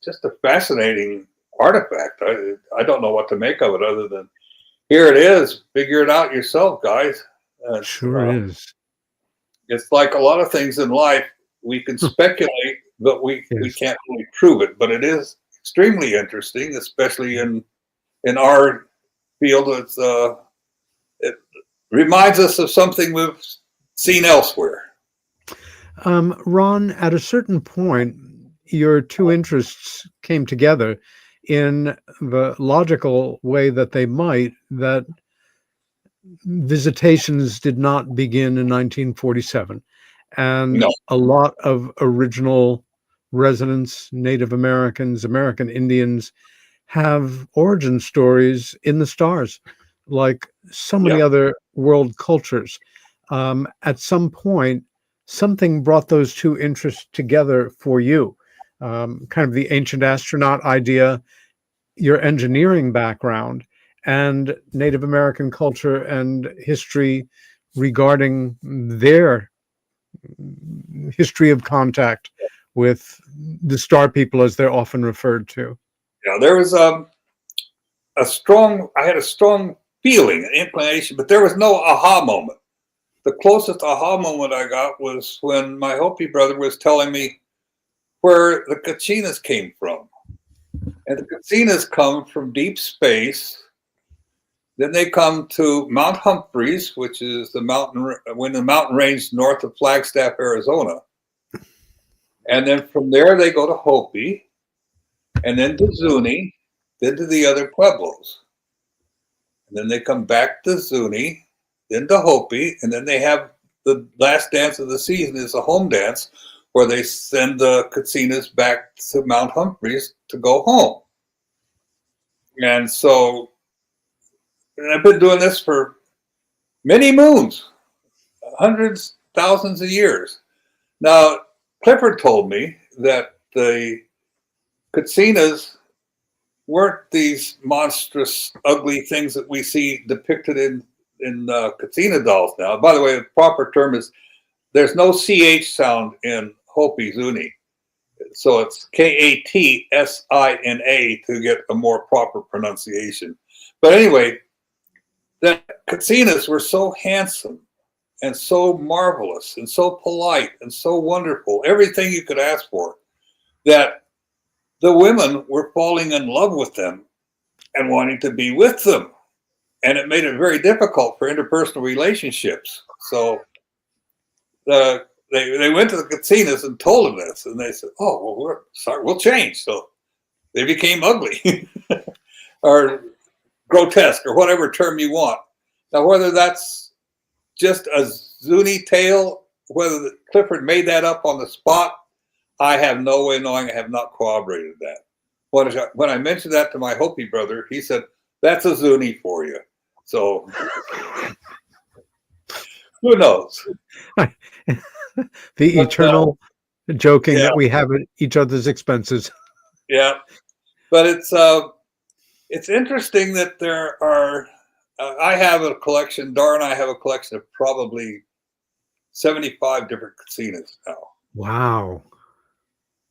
just a fascinating artifact. I don't know what to make of it other than, here it is. Figure it out yourself, guys. Sure is. It's like a lot of things in life. We can speculate, but we can't really prove it. But it is extremely interesting, especially in our field. It reminds us of something we've seen elsewhere. Ron, at a certain point, your two interests came together in the logical way that they might, that visitations did not begin in 1947. And a lot of original residents, Native Americans, American Indians, have origin stories in the stars, like so many other world cultures. At some point, something brought those two interests together for you. Kind of the ancient astronaut idea, your engineering background, and Native American culture and history regarding their history of contact with the star people, as they're often referred to. Yeah, there was I had a strong feeling, an inclination, but there was no aha moment. The closest aha moment I got was when my Hopi brother was telling me where the Kachinas came from. And the Kachinas come from deep space. Then they come to Mount Humphreys, which is the mountain range north of Flagstaff, Arizona. And then from there, they go to Hopi, and then to Zuni, then to the other Pueblos. And then they come back to Zuni, then to Hopi, and then they have the last dance of the season is a home dance where they send the Kachinas back to Mount Humphreys to go home. And so I've been doing this for many moons, hundreds, thousands of years. Now, Clifford told me that the Kachinas weren't these monstrous, ugly things that we see depicted in Kachina dolls now. By the way, the proper term is, there's no CH sound in Hopi Zuni. So it's Katsina to get a more proper pronunciation. But anyway, the Kachinas were so handsome and so marvelous and so polite and so wonderful, everything you could ask for, that the women were falling in love with them and wanting to be with them. And it made it very difficult for interpersonal relationships. So they went to the Katsinas and told them this, and they said, "Oh, well, we're sorry, we'll change." So they became ugly or grotesque or whatever term you want. Now, whether that's just a Zuni tale, whether Clifford made that up on the spot, I have no way of knowing. I have not corroborated that. When I mentioned that to my Hopi brother, he said, "That's a Zuni for you." So who knows? The eternal joking yeah. that we have at each other's expenses. Yeah, but it's interesting that there are. I have a collection. Dar and I have a collection of probably 75 different Katsinas now. Wow.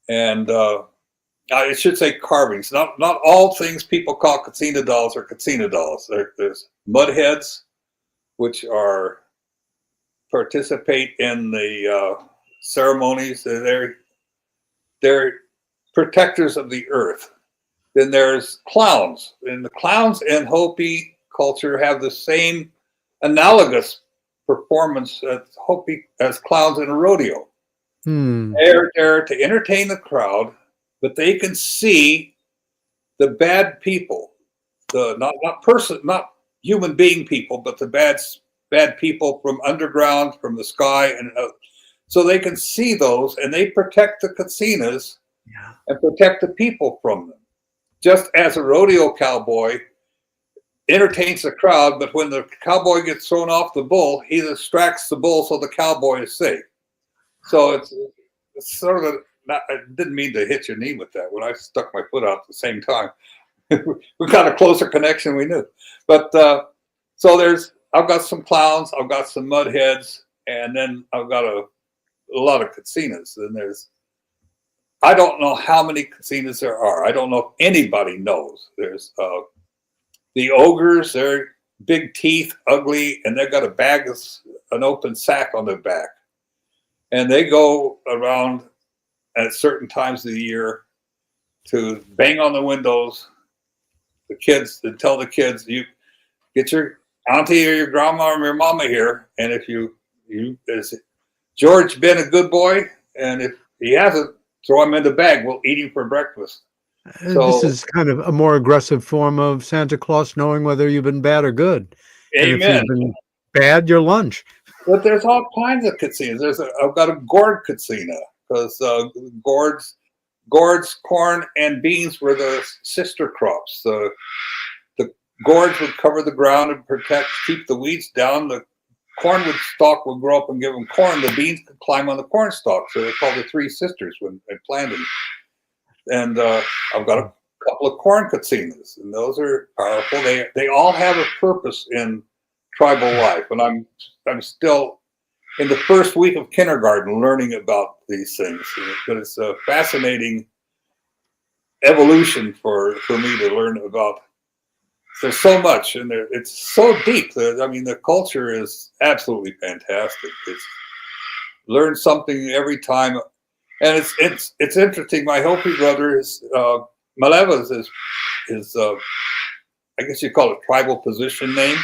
And I should say carvings. Not all things people call Katsina dolls are Katsina dolls. There's mudheads, which participate in the ceremonies. They're protectors of the earth. Then there's clowns, and the clowns in Hopi culture have the same analogous performance as clowns in a rodeo. They're there to entertain the crowd, but they can see the bad people, not human being people, but the bad people from underground, from the sky, and so they can see those, and they protect the Katsinas and protect the people from them. Just as a rodeo cowboy entertains the crowd, but when the cowboy gets thrown off the bull, he distracts the bull so the cowboy is safe. So it's sort of not, I didn't mean to hit your knee with that when I stuck my foot out at the same time. We got a closer connection we knew. But so I've got some clowns, I've got some mudheads, and then I've got a lot of Katsinas. And I don't know how many Katsinas there are. I don't know if anybody knows. There's the ogres, they're big teeth, ugly, and they've got an open sack on their back. And they go around at certain times of the year to bang on the windows. The kids, to tell the kids, you get your auntie or your grandma or your mama here. And if has George been a good boy? And if he hasn't, throw him in the bag. We'll eat him for breakfast. This is kind of a more aggressive form of Santa Claus knowing whether you've been bad or good. Amen. And if you've been bad, you're lunch. But there's all kinds of Katsinas. I've got a gourd Katsina because gourds, corn, and beans were the sister crops. The gourds would cover the ground and keep the weeds down. The corn stalk would grow up and give them corn. The beans could climb on the corn stalk. So they're called the three sisters when they planted them. And I've got a couple of corn Katsinas, and those are powerful. They all have a purpose in tribal life. And I'm still in the first week of kindergarten learning about these things. But it's a fascinating evolution for me to learn about. There's so much, and it's so deep. The culture is absolutely fantastic. It's learn something every time, and it's interesting. My Hopi brother is Maleva is I guess you call it tribal position name,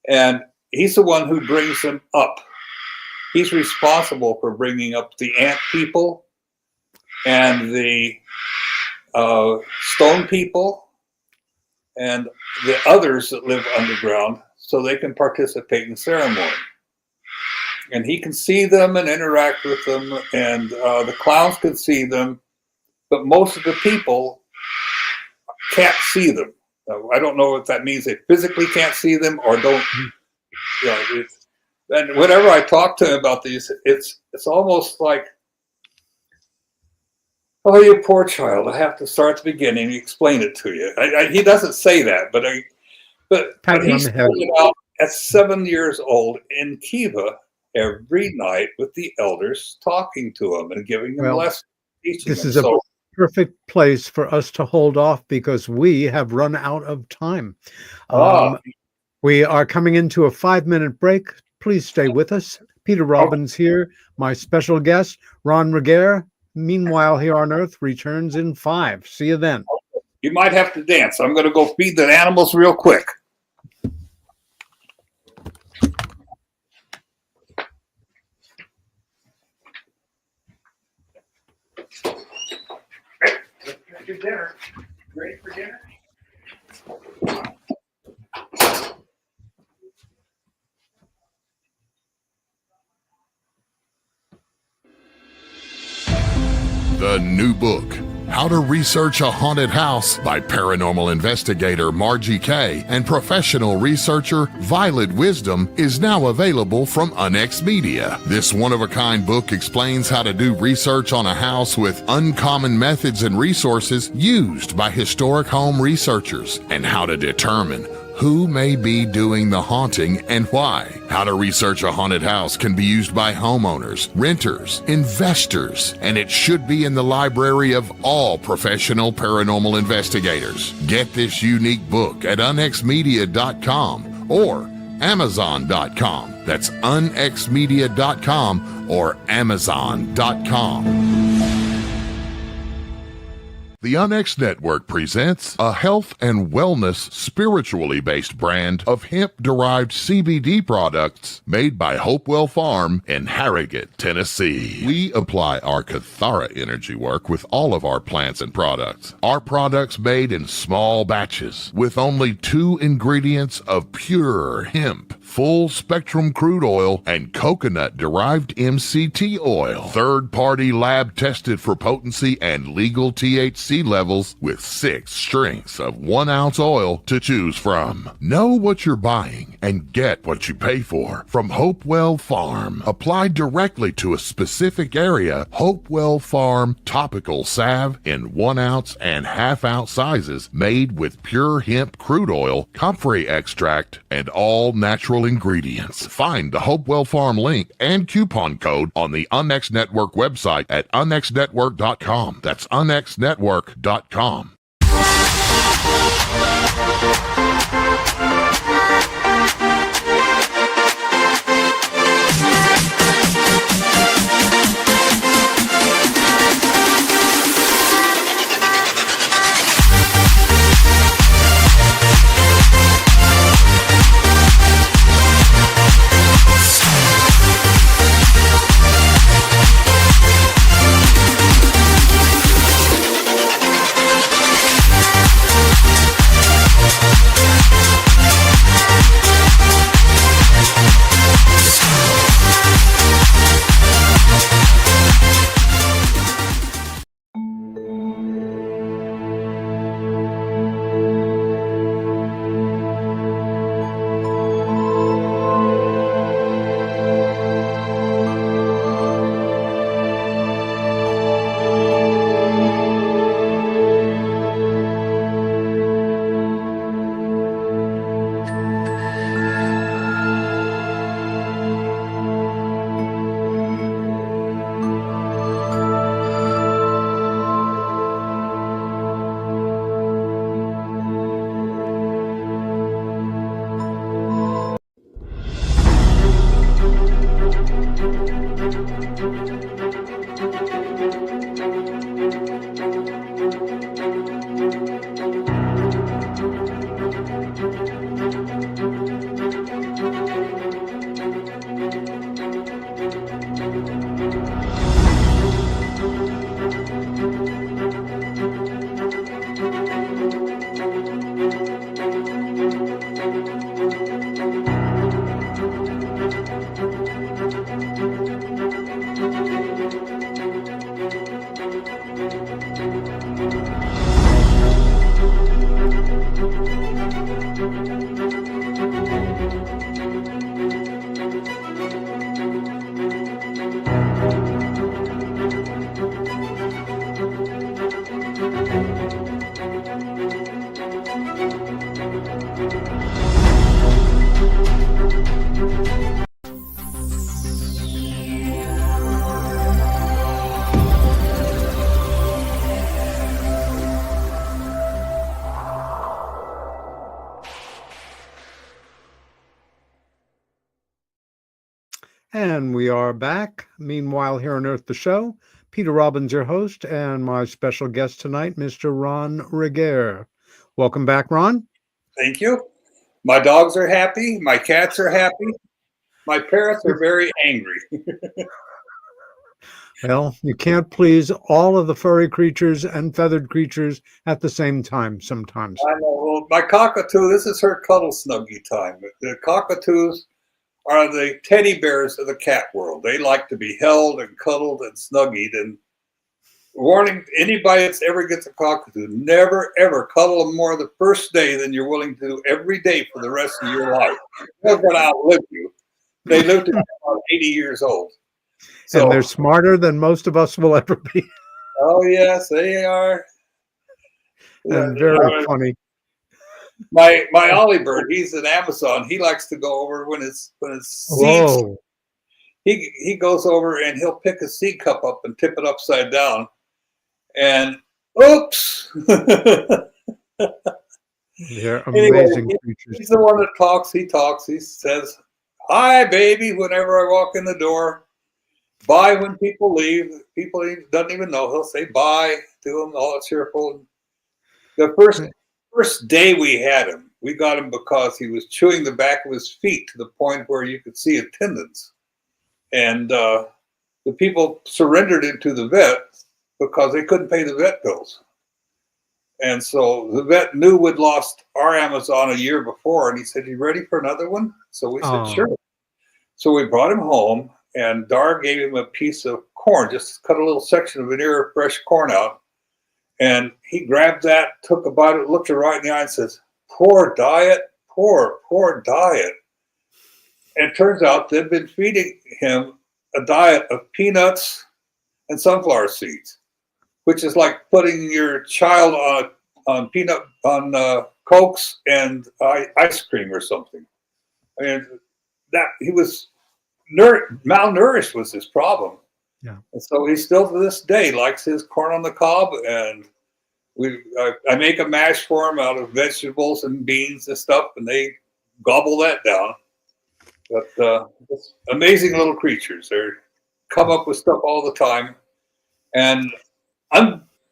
and he's the one who brings them up. He's responsible for bringing up the ant people and the stone people and the others that live underground so they can participate in ceremony. And he can see them and interact with them, and the clowns can see them, but most of the people can't see them. I don't know if that means they physically can't see them or don't. And whenever I talk to him about these, it's almost like, oh, you poor child! I have to start at the beginning and explain it to you. He doesn't say that, but he started out at 7 years old in Kiva every night with the elders, talking to them and giving them lessons, teaching this them. Is a perfect place for us to hold off because we have run out of time. We are coming into a 5-minute break. Please stay with us. Peter Robbins here. My special guest, Ron Regehr, Meanwhile Here on Earth, returns in 5. See you then. You might have to dance. I'm going to go feed the animals real quick. Your dinner. Ready for dinner? The new book, How to Research a Haunted House by paranormal investigator Margie Kay and professional researcher Violet Wisdom, is now available from Unex Media. This one-of-a-kind book explains how to do research on a house with uncommon methods and resources used by historic home researchers, and how to determine who may be doing the haunting and why. How to Research a Haunted House can be used by homeowners, renters, investors, and it should be in the library of all professional paranormal investigators. Get this unique book at unexmedia.com or amazon.com. That's unexmedia.com or amazon.com. The Unex Network presents a health and wellness spiritually based brand of hemp-derived CBD products made by Hopewell Farm in Harrogate, Tennessee. We apply our Cathara energy work with all of our plants and products. Our products made in small batches with only 2 ingredients of pure hemp, full-spectrum crude oil, and coconut-derived MCT oil. Third-party lab tested for potency and legal THC levels with 6 strengths of 1 ounce oil to choose from. Know what you're buying and get what you pay for from Hopewell Farm. Applied directly to a specific area, Hopewell Farm topical salve in 1 ounce and ½ ounce sizes, made with pure hemp crude oil, comfrey extract, and all natural ingredients. Find the Hopewell Farm link and coupon code on the Unex Network website at unexnetwork.com. That's unexnetwork.com. And we are back. Meanwhile, here on Earth, the show, Peter Robbins, your host, and my special guest tonight, Mr. Ron Regehr. Welcome back, Ron. Thank you. My dogs are happy. My cats are happy. My parents are very angry. Well, you can't please all of the furry creatures and feathered creatures at the same time sometimes. I know. Well, my cockatoo, this is her cuddle snuggie time. The cockatoos are the teddy bears of the cat world. They like to be held and cuddled and snuggied. And warning, anybody that's ever gets a cockatoo, never ever cuddle them more the first day than you're willing to do every day for the rest of your life. They're going to outlive you. They live to be about 80 years old. So, and they're smarter than most of us will ever be. Oh, yes, they are. And very funny. My Ollie bird, he's an Amazon. He likes to go over when it's seeds. He goes over and he'll pick a seed cup up and tip it upside down. And oops. They're amazing creatures. He's the one that talks. He talks. He says, "Hi, baby," whenever I walk in the door. Bye when people leave. People he doesn't even know. He'll say bye to them, all cheerful. The first day we had him, we got him because he was chewing the back of his feet to the point where you could see a tendons. And the people surrendered him to the vet because they couldn't pay the vet bills. And so the vet knew we'd lost our Amazon a year before, and he said, "You ready for another one?" So we said, "Sure." So we brought him home, and Dar gave him a piece of corn, just cut a little section of an ear of fresh corn out. And he grabbed that, took a bite, looked her right in the eye and says, "Poor diet, poor diet." And it turns out they'd been feeding him a diet of peanuts and sunflower seeds, which is like putting your child on Cokes and ice cream or something. I mean, that he was malnourished was his problem. Yeah. And so he still to this day likes his corn on the cob, and I make a mash for him out of vegetables and beans and stuff, and they gobble that down. But it's amazing little creatures. They come up with stuff all the time, and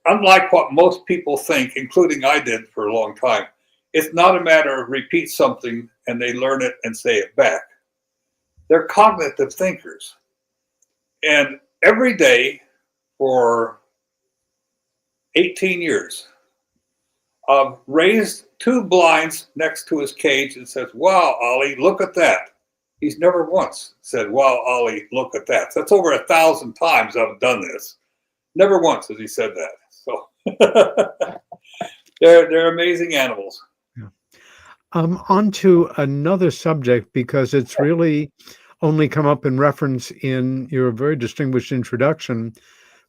unlike what most people think, including I did for a long time, it's not a matter of repeat something and they learn it and say it back. They're cognitive thinkers. And every day for 18 years, I've raised two blinds next to his cage and says, "Wow, Ollie, look at that." He's never once said, "Wow, Ollie, look at that." That's over 1,000 times I've done this. Never once has he said that. So they're amazing animals. Yeah. On to another subject, because it's really only come up in reference in your very distinguished introduction,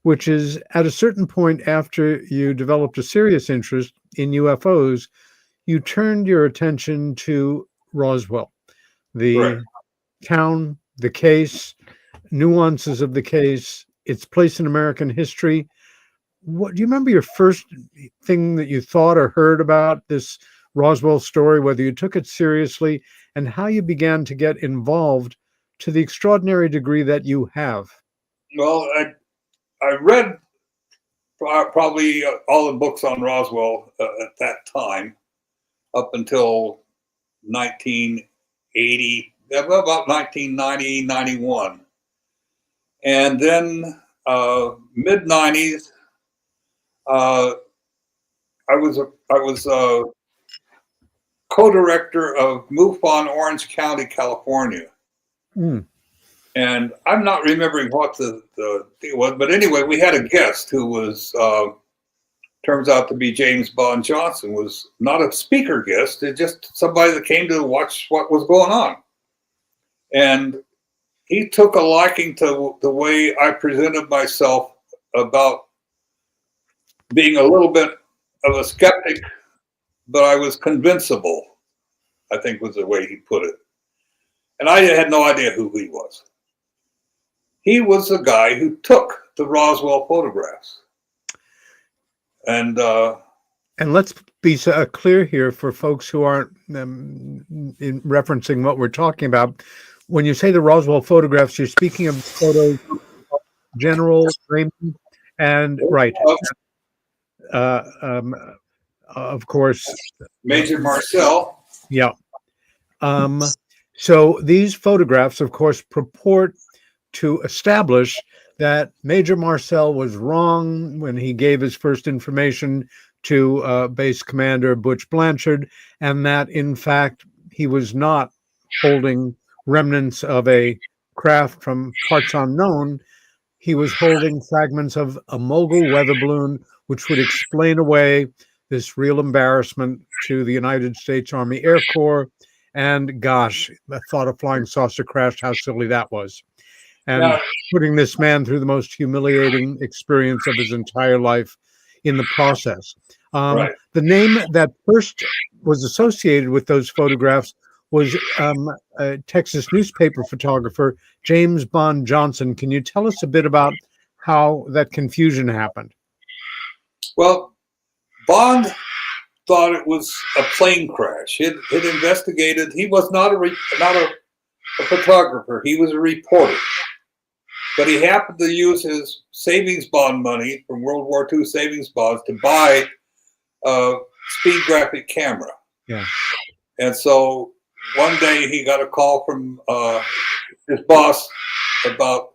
which is at a certain point after you developed a serious interest in UFOs, you turned your attention to Roswell, the Correct. town, the case, nuances of the case, its place in American history. What do you remember your first thing that you thought or heard about this Roswell story, whether you took it seriously, and how you began to get involved to the extraordinary degree that you have? Well, I read probably all the books on Roswell at that time, up until 1980, about 1990, 91. And then mid-90s, I was co-director of MUFON Orange County, California. And I'm not remembering what the deal was, but anyway, we had a guest who was, turns out to be James Bond Johnson, was not a speaker guest, it's just somebody that came to watch what was going on. And he took a liking to the way I presented myself about being a little bit of a skeptic, but I was convincible, I think was the way he put it. And I had no idea who he was. He was the guy who took the Roswell photographs. And let's be clear here for folks who aren't in referencing what we're talking about. when you say the Roswell photographs, you're speaking of photos of General Ramey and right. Uh, um, of course, Major Marcel. yeah. So these photographs, of course, purport to establish that Major Marcel was wrong when he gave his first information to Base Commander Butch Blanchard, and that, in fact, he was not holding remnants of a craft from parts unknown. He was holding fragments of a Mogul weather balloon, which would explain away this real embarrassment to the United States Army Air Corps. And gosh, the thought of flying saucer crashed, how silly that was. And putting this man through the most humiliating experience of his entire life in the process. Right. The name that first was associated with those photographs was a Texas newspaper photographer, James Bond Johnson. Can you tell us a bit about how that confusion happened? Well, Bond thought it was a plane crash. He'd investigated. He was not a photographer. He was a reporter. But he happened to use his savings bond money from World War II savings bonds to buy a speed graphic camera. Yeah. And so one day he got a call from his boss about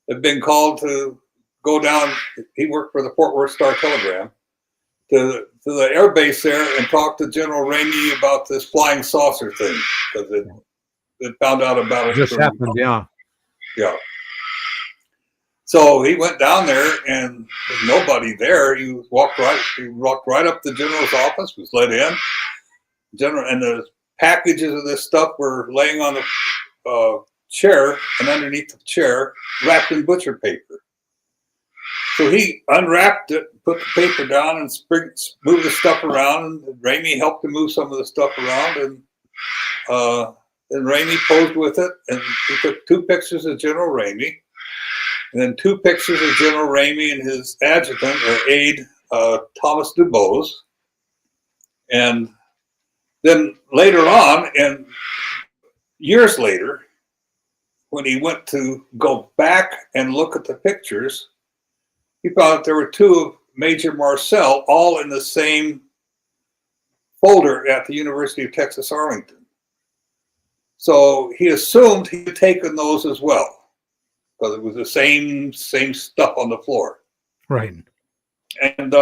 had been called to go down. He worked for the Fort Worth Star Telegram to the air base there and talk to General Ramey about this flying saucer thing because it found out about it. Just happened, yeah. Yeah. So he went down there and there's nobody there. He walked right up to the general's office, was let in. And the packages of this stuff were laying on the chair and underneath the chair, wrapped in butcher paper. So he unwrapped it, put the paper down, and moved the stuff around. And Ramey helped to move some of the stuff around, and Ramey posed with it. And he took 2 pictures of General Ramey, and then 2 pictures of General Ramey and his adjutant or aide, Thomas Dubose. And then later on, and years later, when he went to go back and look at the pictures, he found that there were 2 of Major Marcel all in the same folder at the University of Texas, Arlington. So he assumed he had taken those as well, because it was the same stuff on the floor. Right. And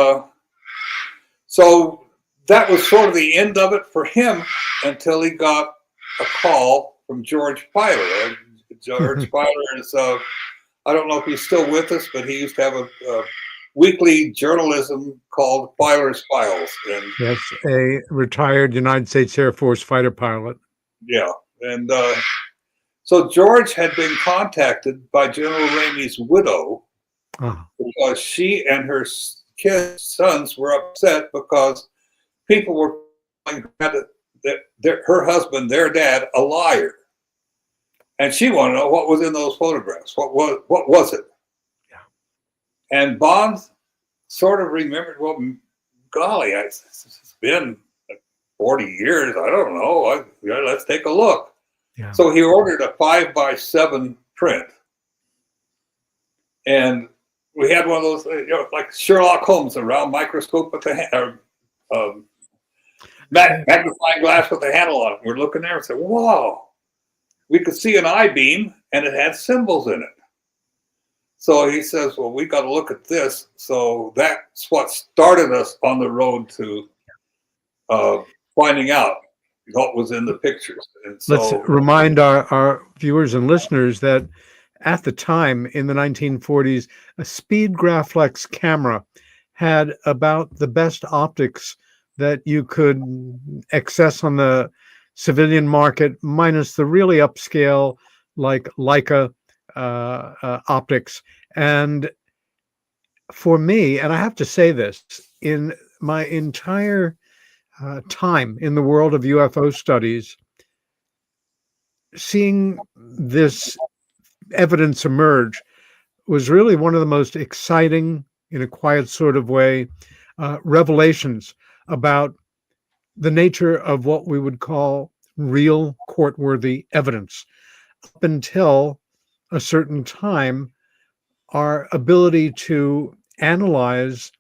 so that was sort of the end of it for him until he got a call from George Filer. George Filer is, I don't know if he's still with us, but he used to have a weekly journalism called Filer's Files. And yes, a retired United States Air Force fighter pilot. Yeah. And so George had been contacted by General Ramey's widow because she and her sons were upset because people were calling her husband, their dad, a liar. And she wanted to know what was in those photographs. What was it? Yeah. And Bond sort of remembered, well, golly, it's been 40 years. I don't know. Let's take a look. Yeah. So he ordered a 5x7 print. And we had one of those, like Sherlock Holmes, a round microscope with the magnifying glass with the handle on it. We're looking there and said, whoa. We could see an I-beam, and it had symbols in it. So he says, well, we got to look at this. So that's what started us on the road to finding out what was in the pictures. And so, let's remind our viewers and listeners that at the time, in the 1940s, a speed Graflex camera had about the best optics that you could access on the civilian market, minus the really upscale like Leica optics. And for me, and I have to say this, in my entire time in the world of UFO studies, seeing this evidence emerge was really one of the most exciting, in a quiet sort of way, revelations about the nature of what we would call real court-worthy evidence. up until a certain time, our ability to analyze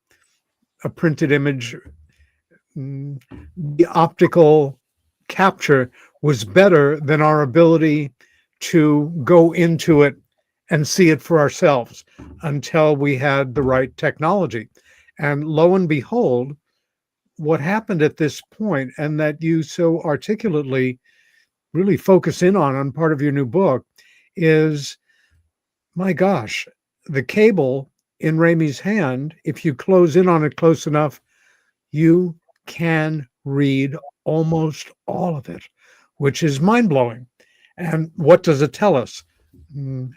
a printed image, the optical capture was better than our ability to go into it and see it for ourselves until we had the right technology. And lo and behold, what happened at this point, and that you so articulately really focus in on part of your new book, is, my gosh, the cable in Ramey's hand, if you close in on it close enough, you can read almost all of it, which is mind-blowing. And what does it tell us?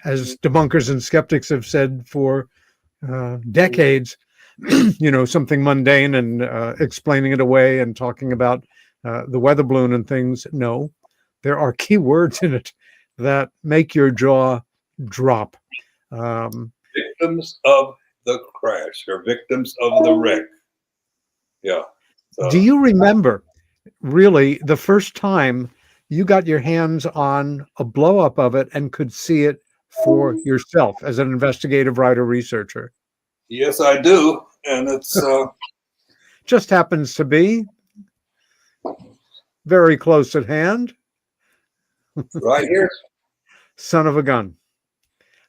As debunkers and skeptics have said for decades, something mundane and explaining it away and talking about the weather balloon and things. No, there are key words in it that make your jaw drop. Victims of the crash, or victims of the wreck. Yeah. Do you remember really the first time you got your hands on a blow up of it and could see it for yourself as an investigative writer researcher? Yes, I do. And it's just happens to be very close at hand. Right here. Son of a gun.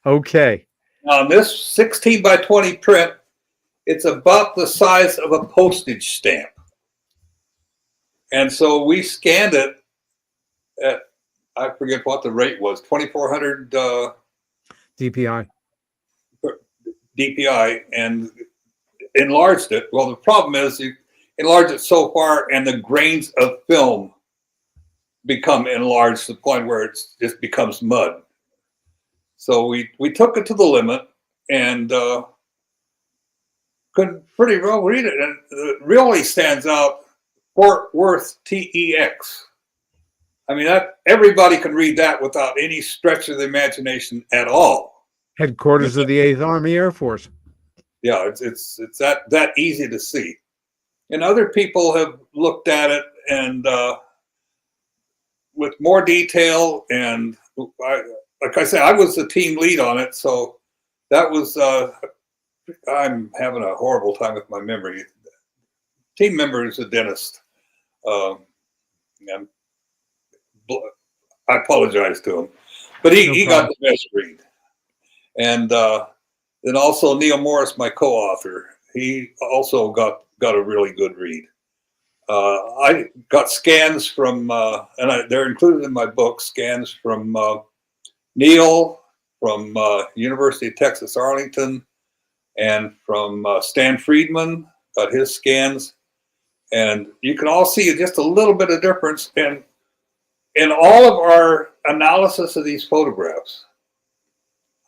Okay. Now, this 16 by 20 print, it's about the size of a postage stamp. And so we scanned it at, I forget what the rate was, 2,400 DPI, and enlarged it. Well, the problem is you enlarge it so far and the grains of film become enlarged to the point where it just becomes mud. So we took it to the limit and could pretty well read it. And it really stands out, Fort Worth TEX. I mean, that everybody can read that without any stretch of the imagination at all. Headquarters of the 8th Army Air Force. Yeah, it's that easy to see. And other people have looked at it and with more detail. And like I said, I was the team lead on it, so that was. I'm having a horrible time with my memory. Team member is a dentist. I apologize to him, but he got the best read. And then also Neil Morris, my co-author, he also got a really good read. I got scans from, they're included in my book, scans from Neil, from University of Texas, Arlington, and from Stan Friedman, got his scans. And you can all see just a little bit of difference in all of our analysis of these photographs.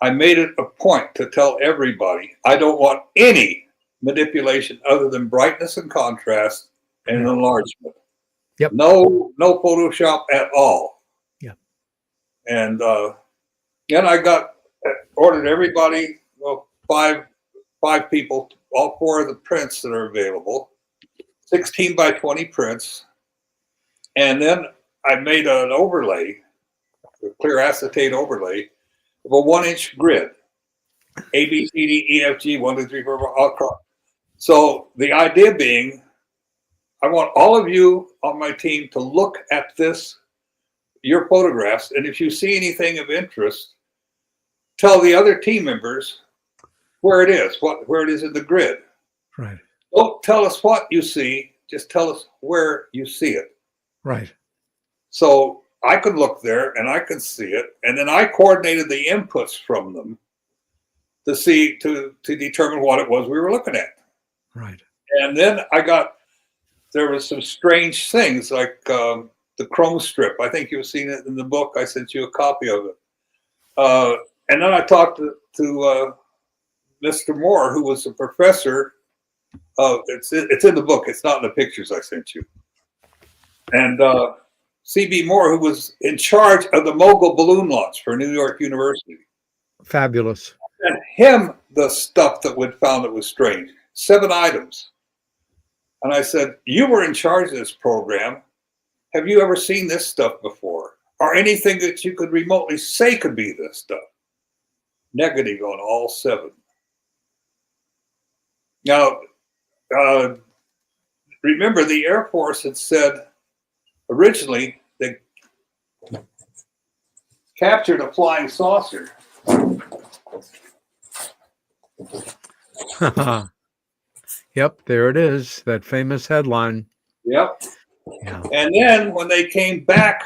I made it a point to tell everybody I don't want any manipulation other than brightness and contrast and enlargement. Yep. No Photoshop at all. Yeah. And then I ordered everybody, five people, all 4 of the prints that are available, 16 by 20 prints. And then I made an overlay, a clear acetate overlay of a 1-inch grid, A, B, C, D, E, F, G, 1, 2, 3, 4, 5, all across. So the idea being, I want all of you on my team to look at your photographs, and if you see anything of interest, tell the other team members where it is, where it is in the grid. Right. Don't tell us what you see, just tell us where you see it. Right. So I could look there and I could see it, and then I coordinated the inputs from them to determine what it was we were looking at. Right. And then there was some strange things like the chrome strip. I think you've seen it in the book. I sent you a copy of it. And then I talked to Mr. Moore, who was a professor. It's in the book. It's not in the pictures I sent you. And C.B. Moore, who was in charge of the Mogul balloon launch for New York University. Fabulous. And him the stuff that we'd found that was strange. 7 items. And I said, you were in charge of this program. Have you ever seen this stuff before? or anything that you could remotely say could be this stuff. Negative on all 7. Now, remember, the Air Force had said originally they captured a flying saucer. Yep, there it is, that famous headline. Yep. Yeah. And then when they came back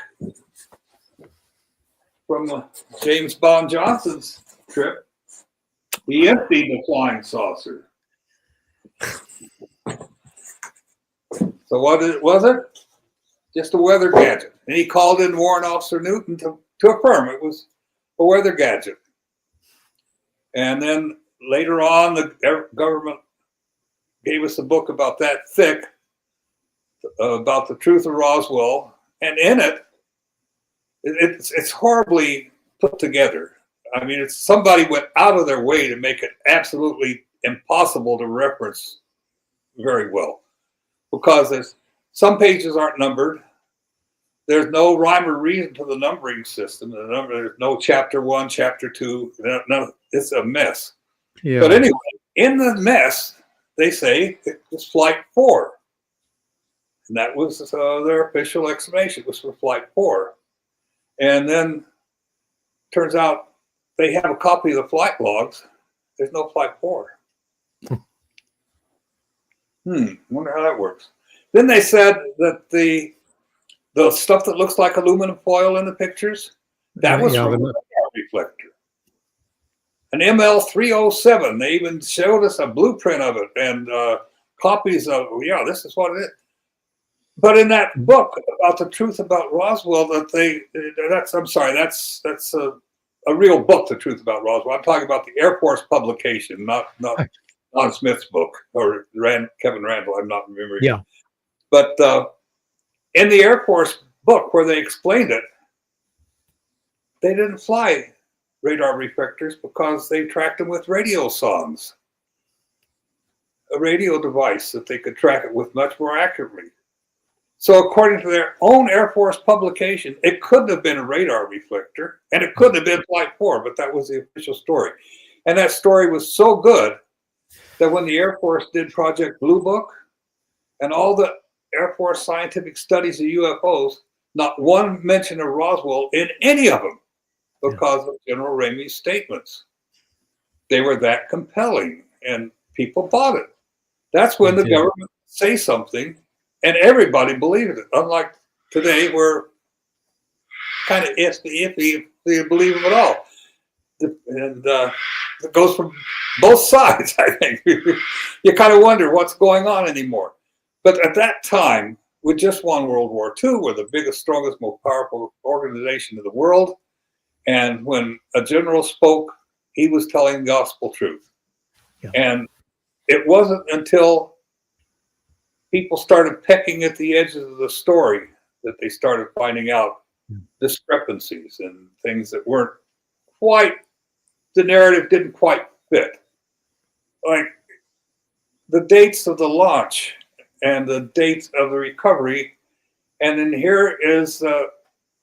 from James Bond Johnson's trip, he emptied the flying saucer. So what was it? Just a weather gadget. And he called in Warrant Officer Newton to affirm it was a weather gadget. And then later on, the government gave us a book about that thick, about the truth of Roswell. And in it, it's horribly put together. I mean, somebody went out of their way to make it absolutely impossible to reference very well. Because some pages aren't numbered. There's no rhyme or reason to the numbering system. There's no chapter 1, chapter 2. No, it's a mess. Yeah. But anyway, in the mess, they say it was Flight 4. And that was their official explanation. It was for Flight 4. And then turns out they have a copy of the flight logs. There's no Flight 4. Wonder how that works. Then they said that the stuff that looks like aluminum foil in the pictures, that was from a radar reflector. An ML307. They even showed us a blueprint of it and copies of, this is what it is. But in that book about the truth about Roswell, that's a real book, The Truth About Roswell. I'm talking about the Air Force publication, not Don Smith's book or Kevin Randall. I'm not remembering. Yeah. But in the Air Force book where they explained it, they didn't fly radar reflectors because they tracked them with radio songs, a radio device that they could track it with much more accurately. So according to their own Air Force publication, it couldn't have been a radar reflector, and it couldn't have been Flight 4, but that was the official story. And that story was so good that when the Air Force did Project Blue Book and all the Air Force scientific studies of UFOs, not one mention of Roswell in any of them because of General Ramey's statements. They were that compelling, and people bought it. That's when the government say something, and everybody believed it. Unlike today, where kind of iffy if you believe them at all. And it goes from both sides, I think. You kind of wonder what's going on anymore. But at that time, we just won World War II. We're the biggest, strongest, most powerful organization in the world. And when a general spoke, he was telling gospel truth. Yeah. And it wasn't until people started pecking at the edges of the story that they started finding out discrepancies and things that weren't quite, the narrative didn't quite fit. Like the dates of the launch and the dates of the recovery. And then here is the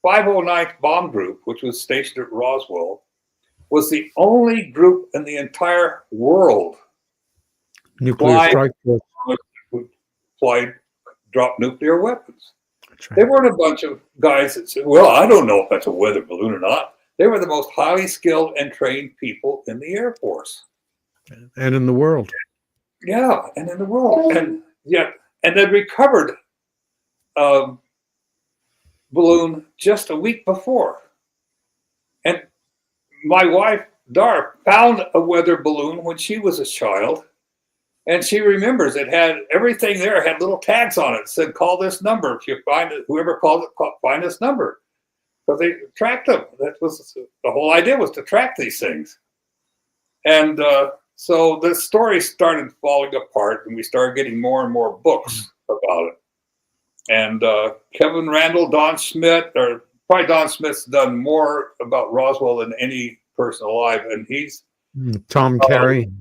509th Bomb Group, which was stationed at Roswell, was the only group in the entire world dropped nuclear weapons. Right. They weren't a bunch of guys that said, well, I don't know if that's a weather balloon or not. They were the most highly skilled and trained people in the Air Force. And in the world. Yeah, and in the world. And they recovered balloon just a week before. And my wife, Dar, found a weather balloon when she was a child. And she remembers it had everything there, had little tags on it, said, call this number. If you find it, whoever called it, find this number. So they tracked them. That was the whole idea, was to track these things. And so the story started falling apart, and we started getting more and more books about it. And Kevin Randall, Don Smith, or probably Don Smith's done more about Roswell than any person alive. And he's Tom Carey.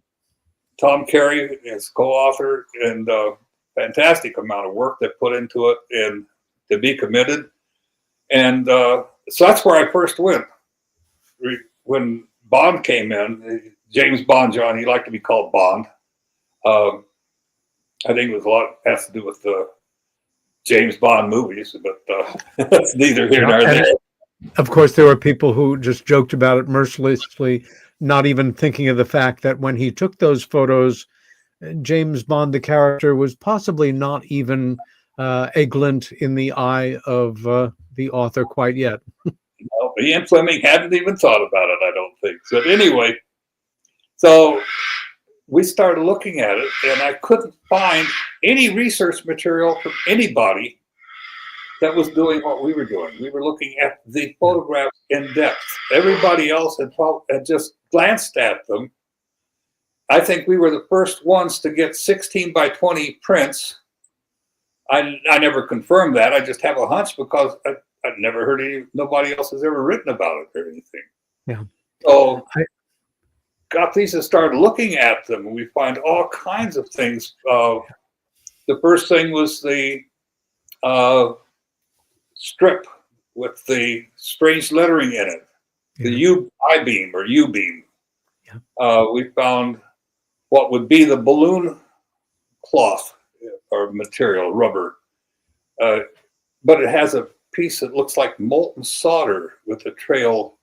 Tom Carey is co-author, and fantastic amount of work they put into it and to be committed. And So that's where I first went. When Bond came in, James Bond, John, he liked to be called Bond. I think it was a lot has to do with the James Bond movies, but that's neither here nor there. Of course, there were people who just joked about it mercilessly, not even thinking of the fact that when he took those photos, James Bond, the character, was possibly not even a glint in the eye of the author quite yet. No, he and Fleming hadn't even thought about it, I don't think. So anyway, so we started looking at it, and I couldn't find any research material from anybody that was doing what we were doing. We were looking at the photographs in depth. Everybody else had just glanced at them. I think we were the first ones to get 16 by 20 prints. I never confirmed that. I just have a hunch because I've never heard nobody else has ever written about it or anything. Yeah. So got these and started looking at them, and we find all kinds of things. The first thing was the strip with the strange lettering in it, the I-beam or U-beam. Yeah. We found what would be the balloon cloth or material, rubber, but it has a piece that looks like molten solder with a trail,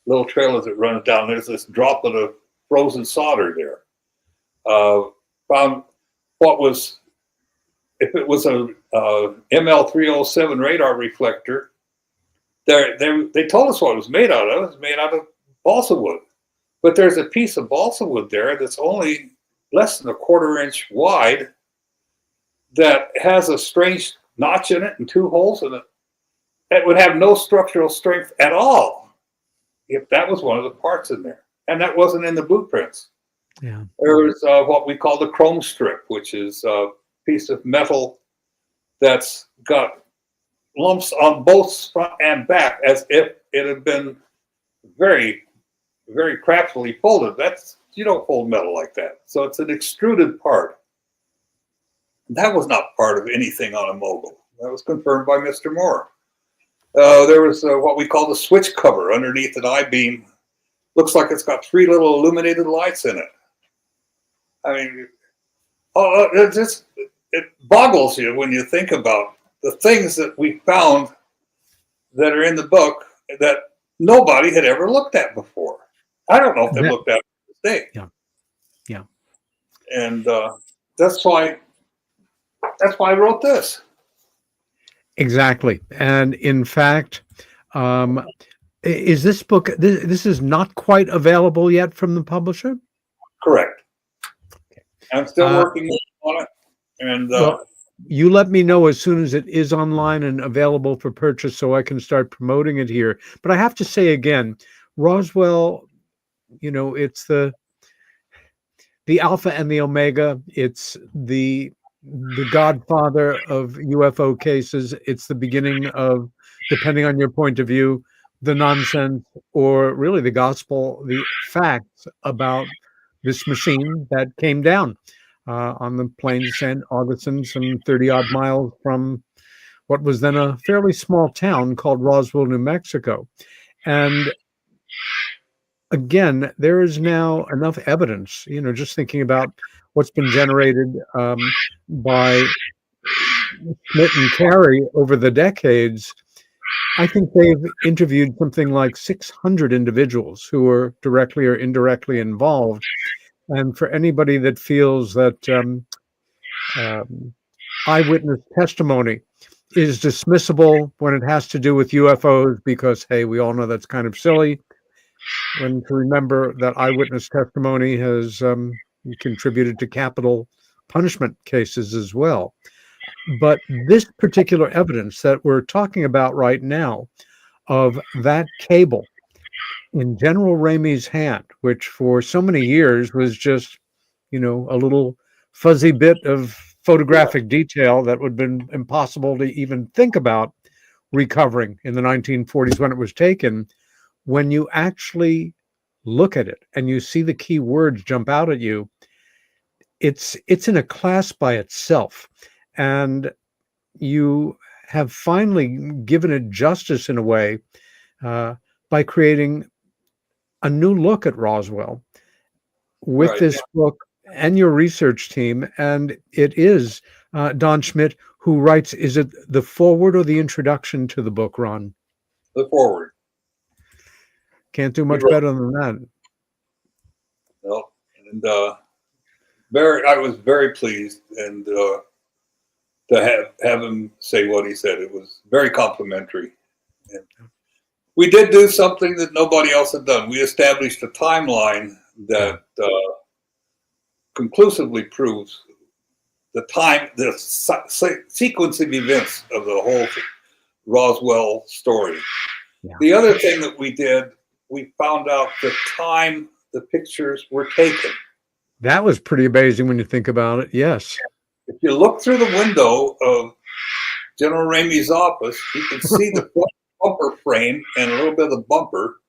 little trail as it runs down. There's this droplet of frozen solder there. Found what was, if it was a ML307 radar reflector, they told us what it was made out of. It was made out of balsa wood. But there's a piece of balsa wood there that's only less than a 1/4 inch wide that has a strange notch in it and 2 holes in it. It would have no structural strength at all if that was one of the parts in there. And that wasn't in the blueprints. Yeah. There was what we call the chrome strip, which is a piece of metal that's got lumps on both front and back as if it had been very, very craftily folded. You don't fold metal like that. So it's an extruded part. That was not part of anything on a Mogul. That was confirmed by Mr. Moore. There was what we call the switch cover underneath an I-beam. Looks like it's got 3 little illuminated lights in it. I mean, it boggles you when you think about the things that we found that are in the book that nobody had ever looked at before. I don't know if they looked at it to this day. Yeah. Yeah. And that's why I wrote this. Exactly. And in fact, is this book, this is not quite available yet from the publisher? Correct. I'm still working on it. And well, you let me know as soon as it is online and available for purchase so I can start promoting it here. But I have to say again, Roswell, it's the alpha and the omega. It's the godfather of UFO cases. It's the beginning of, depending on your point of view, the nonsense or really the gospel, the facts about this machine that came down on the plains of St. Augustine, some 30-odd miles from what was then a fairly small town called Roswell, New Mexico. And again, there is now enough evidence, just thinking about what's been generated by Schmidt and Carey over the decades. I think they've interviewed something like 600 individuals who were directly or indirectly involved. And for anybody that feels that eyewitness testimony is dismissible when it has to do with UFOs, because, hey, we all know that's kind of silly, when to remember that eyewitness testimony has contributed to capital punishment cases as well. But this particular evidence that we're talking about right now of that cable in General Ramey's hand, which for so many years was just, a little fuzzy bit of photographic detail that would have been impossible to even think about recovering in the 1940s when it was taken. When you actually look at it and you see the key words jump out at you, it's in a class by itself. And you have finally given it justice in a way by creating a new look at Roswell with Right. this book and your research team. And it is Don Schmidt who writes, is it the foreword or the introduction to the book, Ron? The forward. Can't do much wrote- better than that. No. And I was very pleased and to have him say what he said. It was very complimentary. And we did do something that nobody else had done. We established a timeline that conclusively proves the sequence of events of the whole Roswell story. Yeah. The other thing that we did, we found out the time the pictures were taken. That was pretty amazing when you think about it. Yes. If you look through the window of General Ramey's office, you can see the bumper frame and a little bit of the bumper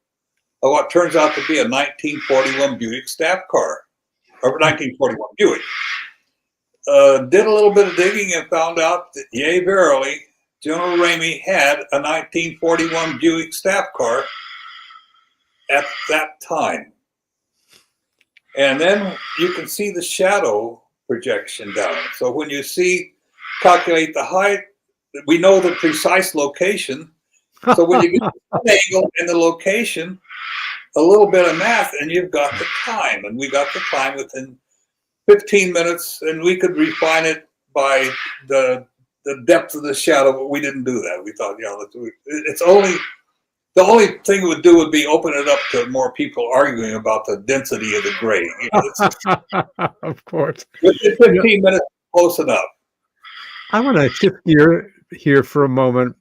of what turns out to be a 1941 Buick staff car, or 1941 Buick. Did a little bit of digging and found out that, yea, verily, General Ramey had a 1941 Buick staff car at that time. And then you can see the shadow projection down. So when you calculate the height, we know the precise location. So when you get the angle and the location, a little bit of math, and you've got the time. And we got the time within 15 minutes, and we could refine it by the depth of the shadow, but we didn't do that. We thought, the only thing it would do would be open it up to more people arguing about the density of the gray. Of course. Within 15 minutes, close enough. I want to shift gear here for a moment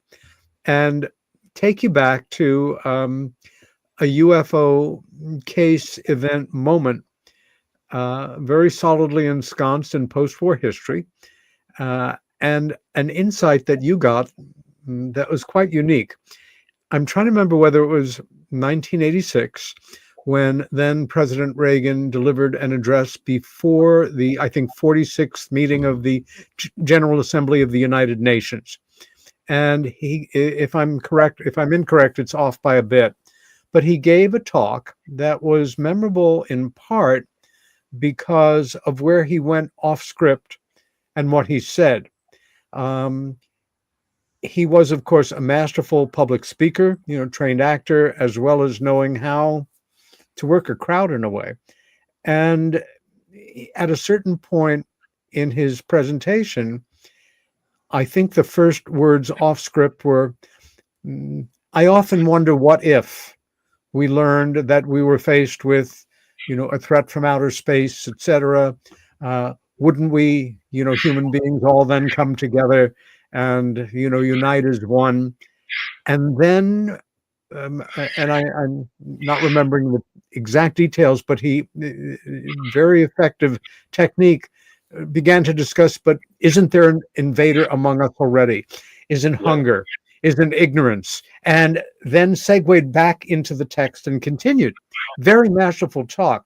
and take you back to a UFO case event moment, very solidly ensconced in post-war history, and an insight that you got that was quite unique. I'm trying to remember whether it was 1986 when then President Reagan delivered an address before the, I think, 46th meeting of the General Assembly of the United Nations. And he, if I'm incorrect, it's off by a bit. But he gave a talk that was memorable in part because of where he went off script and what he said. He was, of course, a masterful public speaker, trained actor, as well as knowing how to work a crowd in a way. And at a certain point in his presentation, I think the first words off script were, I often wonder what if we learned that we were faced with, a threat from outer space, etc. Wouldn't we, human beings all then come together and, unite as one? And then, and I'm not remembering the exact details, but he, very effective technique, began to discuss, but isn't there an invader among us already? Isn't hunger? Isn't ignorance? And then segued back into the text and continued. Very masterful talk.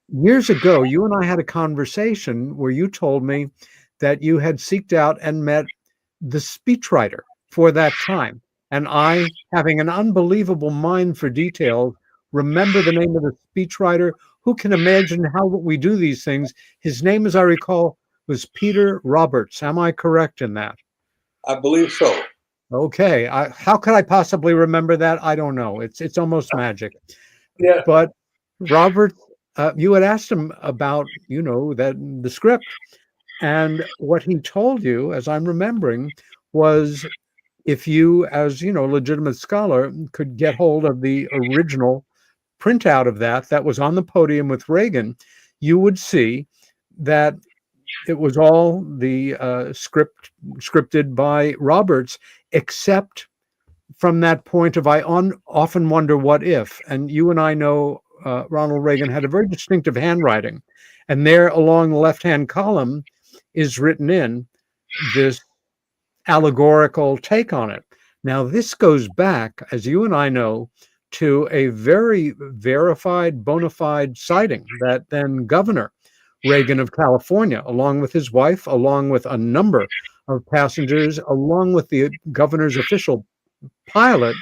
Years ago, you and I had a conversation where you told me that you had seeked out and met the speechwriter for that time. And I, having an unbelievable mind for details, remember the name of the speechwriter. Who can imagine how we do these things? His name, as I recall, was Peter Roberts. Am I correct in that? I believe so. Okay. How could I possibly remember that? I don't know. It's almost magic. Yeah. But Robert, you had asked him about, that the script. And what he told you, as I'm remembering, was if you, as, a legitimate scholar, could get hold of the original printout of that was on the podium with Reagan, you would see that it was all the scripted by Roberts, except from that point of I often wonder what if. And you and I know Ronald Reagan had a very distinctive handwriting. And there along the left-hand column is written in this allegorical take on it. Now, this goes back, as you and I know, to a very verified, bona fide sighting that then Governor Reagan of California, along with his wife, along with a number of passengers, along with the governor's official pilot,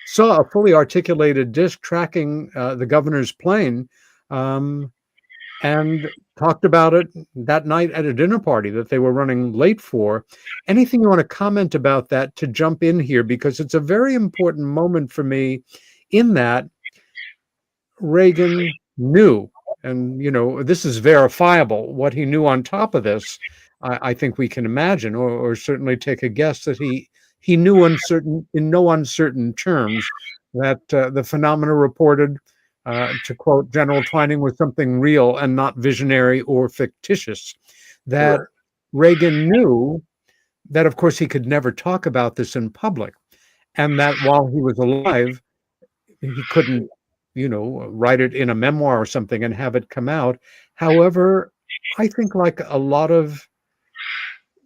saw a fully articulated disc tracking the governor's plane, and talked about it that night at a dinner party that they were running late for. Anything you want to comment about that to jump in here? Because it's a very important moment for me in that Reagan knew, and this is verifiable, what he knew on top of this. I think we can imagine, or certainly take a guess, that he knew in no uncertain terms that the phenomena reported, to quote General Twining, was something real and not visionary or fictitious. That Correct. Reagan knew that, of course, he could never talk about this in public, and that while he was alive, he couldn't, write it in a memoir or something and have it come out. However, I think, like a lot of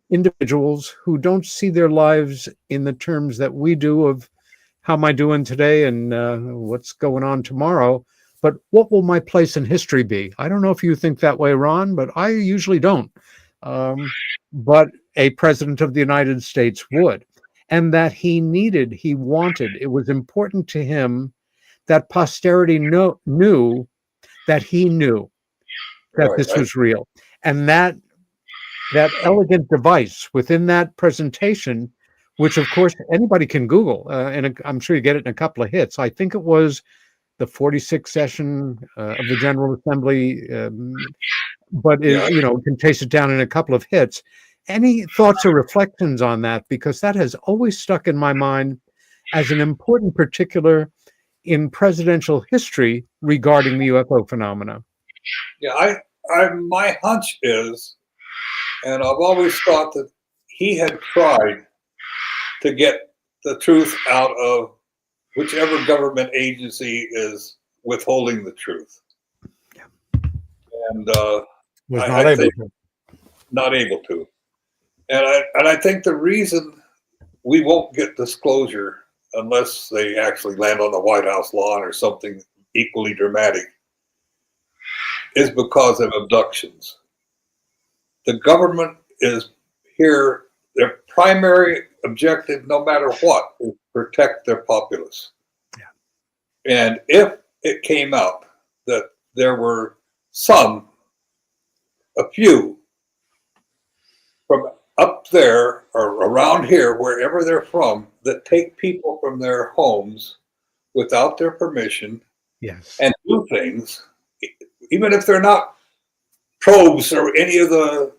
individuals who don't see their lives in the terms that we do of how am I doing today and what's going on tomorrow, but what will my place in history be? I don't know if you think that way, Ron, but I usually don't. But a president of the United States would. And that he wanted, it was important to him that posterity knew that he knew that this was real. And that elegant device within that presentation, which of course anybody can Google, and I'm sure you get it in a couple of hits. I think it was the 46th session of the General Assembly, but you can chase it down in a couple of hits. Any thoughts or reflections on that? Because that has always stuck in my mind as an important particular in presidential history regarding the UFO phenomena. Yeah, my hunch is, and I've always thought that he had tried to get the truth out of whichever government agency is withholding the truth. Yeah. And was not able to. Not able to. And I think the reason we won't get disclosure unless they actually land on the White House lawn or something equally dramatic is because of abductions. The government is here, their primary objective, no matter what, is protect their populace. Yeah. And if it came out that there were a few from up there or around here, wherever they're from, that take people from their homes without their permission, yes, and do things, even if they're not probes or any of the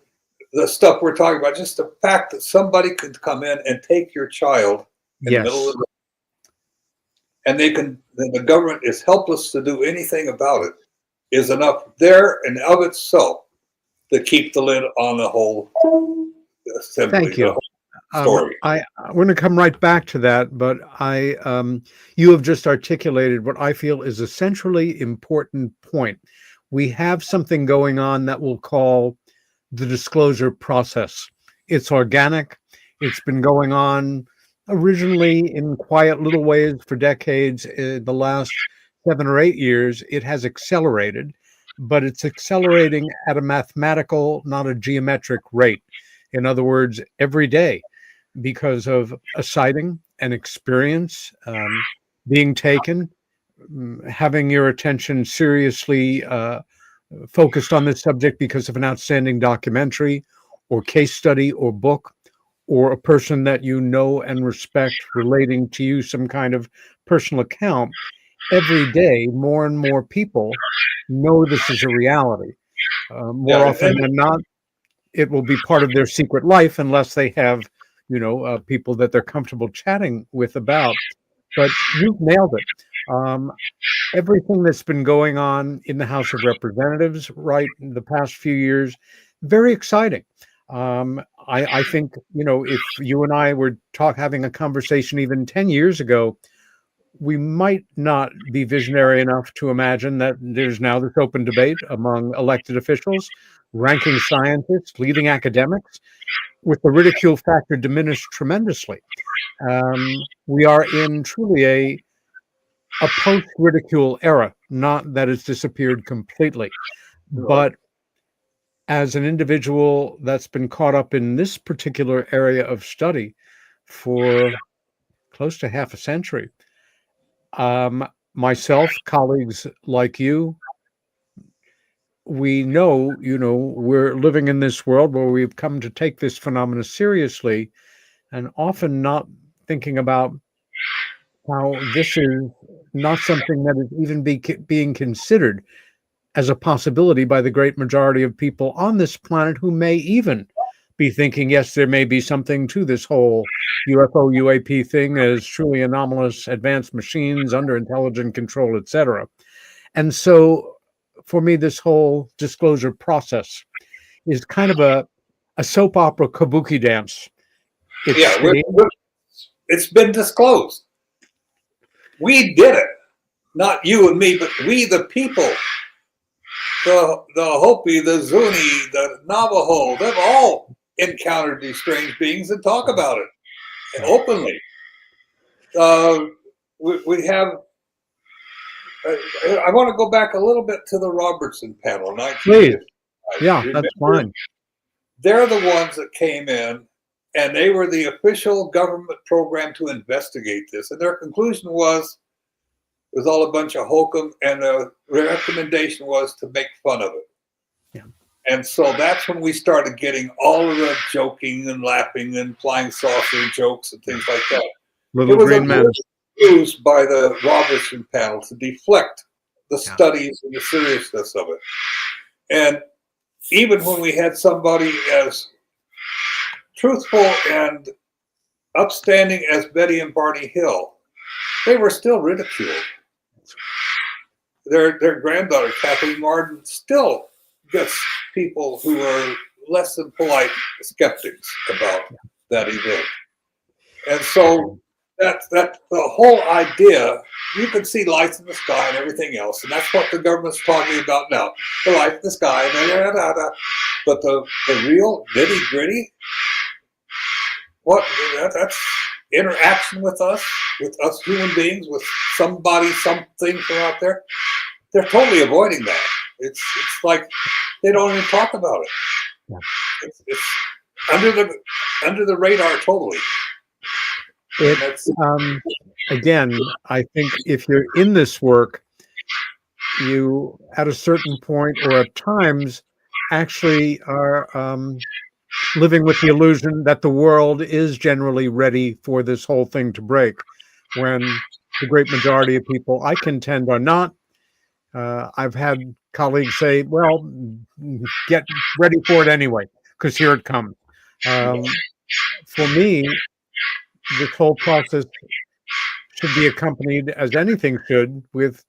stuff we're talking about, just the fact that somebody could come in and take your child in the middle of the and the government is helpless to do anything about it, is enough there and of itself to keep the lid on the whole assembly. Thank you. Story. We're going to come right back to that, but you have just articulated what I feel is a centrally important point. We have something going on that we'll call the disclosure process. It's organic. It's been going on originally in quiet little ways for decades. The last 7 or 8 years, it has accelerated, but it's accelerating at a mathematical, not a geometric rate. In other words, every day, because of a sighting, an experience, being taken, having your attention seriously focused on this subject because of an outstanding documentary or case study or book, or a person that you know and respect relating to you some kind of personal account. Every day, more and more people know this is a reality. More often than not, it will be part of their secret life unless they have, people that they're comfortable chatting with about. But you've nailed it. Everything that's been going on in the House of Representatives, right, in the past few years, very exciting. I think, if you and I were having a conversation even 10 years ago, we might not be visionary enough to imagine that there's now this open debate among elected officials, ranking scientists, leading academics, with the ridicule factor diminished tremendously. We are in truly a post-ridicule era, not that it's disappeared completely, but as an individual that's been caught up in this particular area of study for close to half a century, myself, colleagues like you, we know, we're living in this world where we've come to take this phenomena seriously and often not thinking about how this is not something that is even being considered as a possibility by the great majority of people on this planet, who may even be thinking, yes, there may be something to this whole UFO, UAP thing as truly anomalous advanced machines under intelligent control, etc. And so for me, this whole disclosure process is kind of a soap opera kabuki dance. It's been disclosed. We did it. Not you and me, but we, the people. The Hopi, the Zuni, the Navajo, they've all encountered these strange beings and talk about it openly. We have. I want to go back a little bit to the Robertson panel. Please. Yeah, that's fine. They're the ones that came in, and they were the official government program to investigate this. And their conclusion was it was all a bunch of hokum, and the recommendation was to make fun of it. Yeah. And so that's when we started getting all of the joking and laughing and flying saucer jokes and things like that. Little green man. Used by the Robertson panel to deflect the studies and the seriousness of it. And even when we had somebody as truthful and upstanding as Betty and Barney Hill, they were still ridiculed. Their granddaughter, Kathleen Martin, still gets people who are less than polite skeptics about that event. And so that the whole idea, you can see lights in the sky and everything else, and that's what the government's talking about now. The light in the sky, but the real nitty gritty, that's interaction with us human beings, with somebody, something from out there. They're totally avoiding that. It's like they don't even talk about it. Yeah. It's under the radar totally. Again, I think if you're in this work, you at a certain point or at times actually are living with the illusion that the world is generally ready for this whole thing to break, when the great majority of people, I contend, are not. I've had colleagues say, well, get ready for it anyway, because here it comes. For me, this whole process should be accompanied, as anything should, with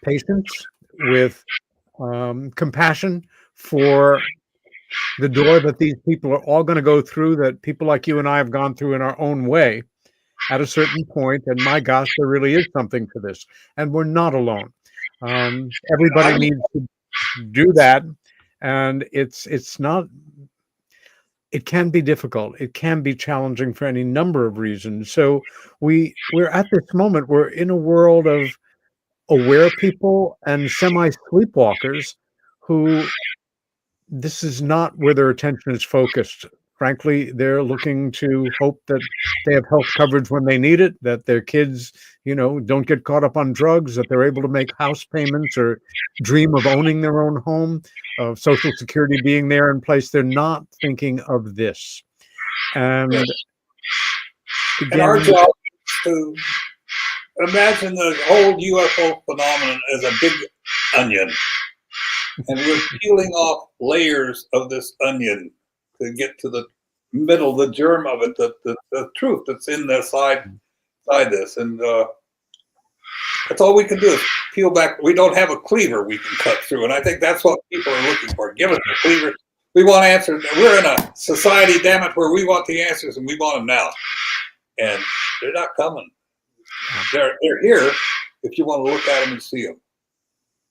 patience, with compassion for the door that these people are all going to go through, that people like you and I have gone through in our own way at a certain point. And my gosh, there really is something to this. And we're not alone. Everybody needs to do that. And it's not... It can be difficult. It can be challenging for any number of reasons. So we're at this moment, we're in a world of aware people and semi-sleepwalkers who this is not where their attention is focused. Frankly, they're looking to hope that they have health coverage when they need it, that their kids, don't get caught up on drugs, that they're able to make house payments or dream of owning their own home, of Social Security being there in place. They're not thinking of this. And again, our job is to imagine the whole UFO phenomenon as a big onion. And we're peeling off layers of this onion to get to the middle, the germ of it, the truth that's in the side this. And that's all we can do is peel back. We don't have a cleaver we can cut through. And I think that's what people are looking for. Give us a cleaver. We want answers. We're in a society, damn it, where we want the answers and we want them now. And they're not coming. They're here if you want to look at them and see them.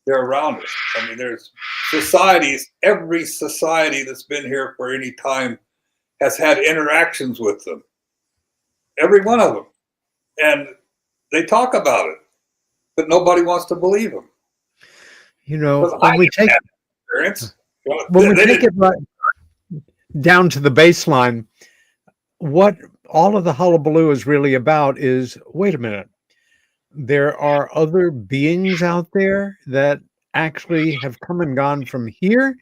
They're around us. I mean, there's societies, every society that's been here for any time has had interactions with them. Every one of them. And they talk about it, but nobody wants to believe them. When we take... experience. When we take it right down to the baseline, what all of the hullabaloo is really about is, wait a minute, there are other beings out there that actually have come and gone from here.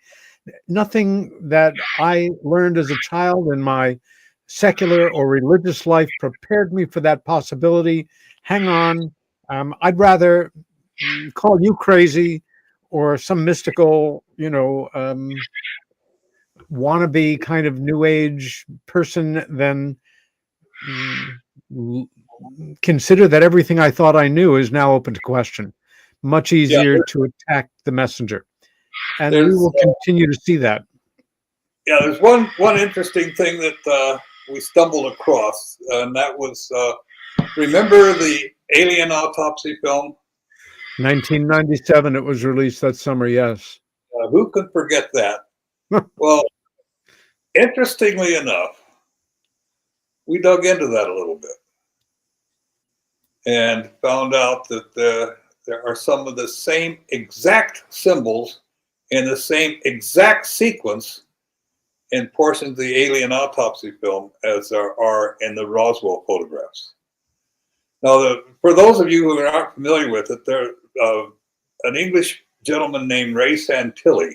Nothing that I learned as a child in my secular or religious life prepared me for that possibility. Hang on. I'd rather call you crazy or some mystical, wannabe kind of new age person than consider that everything I thought I knew is now open to question. Much easier to attack the messenger. And we will continue to see that. Yeah, there's one interesting thing that we stumbled across, and that was, remember the alien autopsy film? 1997, it was released that summer, yes. Who could forget that? Well, interestingly enough, we dug into that a little bit and found out that there are some of the same exact symbols in the same exact sequence in portions of the alien autopsy film as there are in the Roswell photographs. Now, for those of you who are not familiar with it, there an English gentleman named Ray Santilli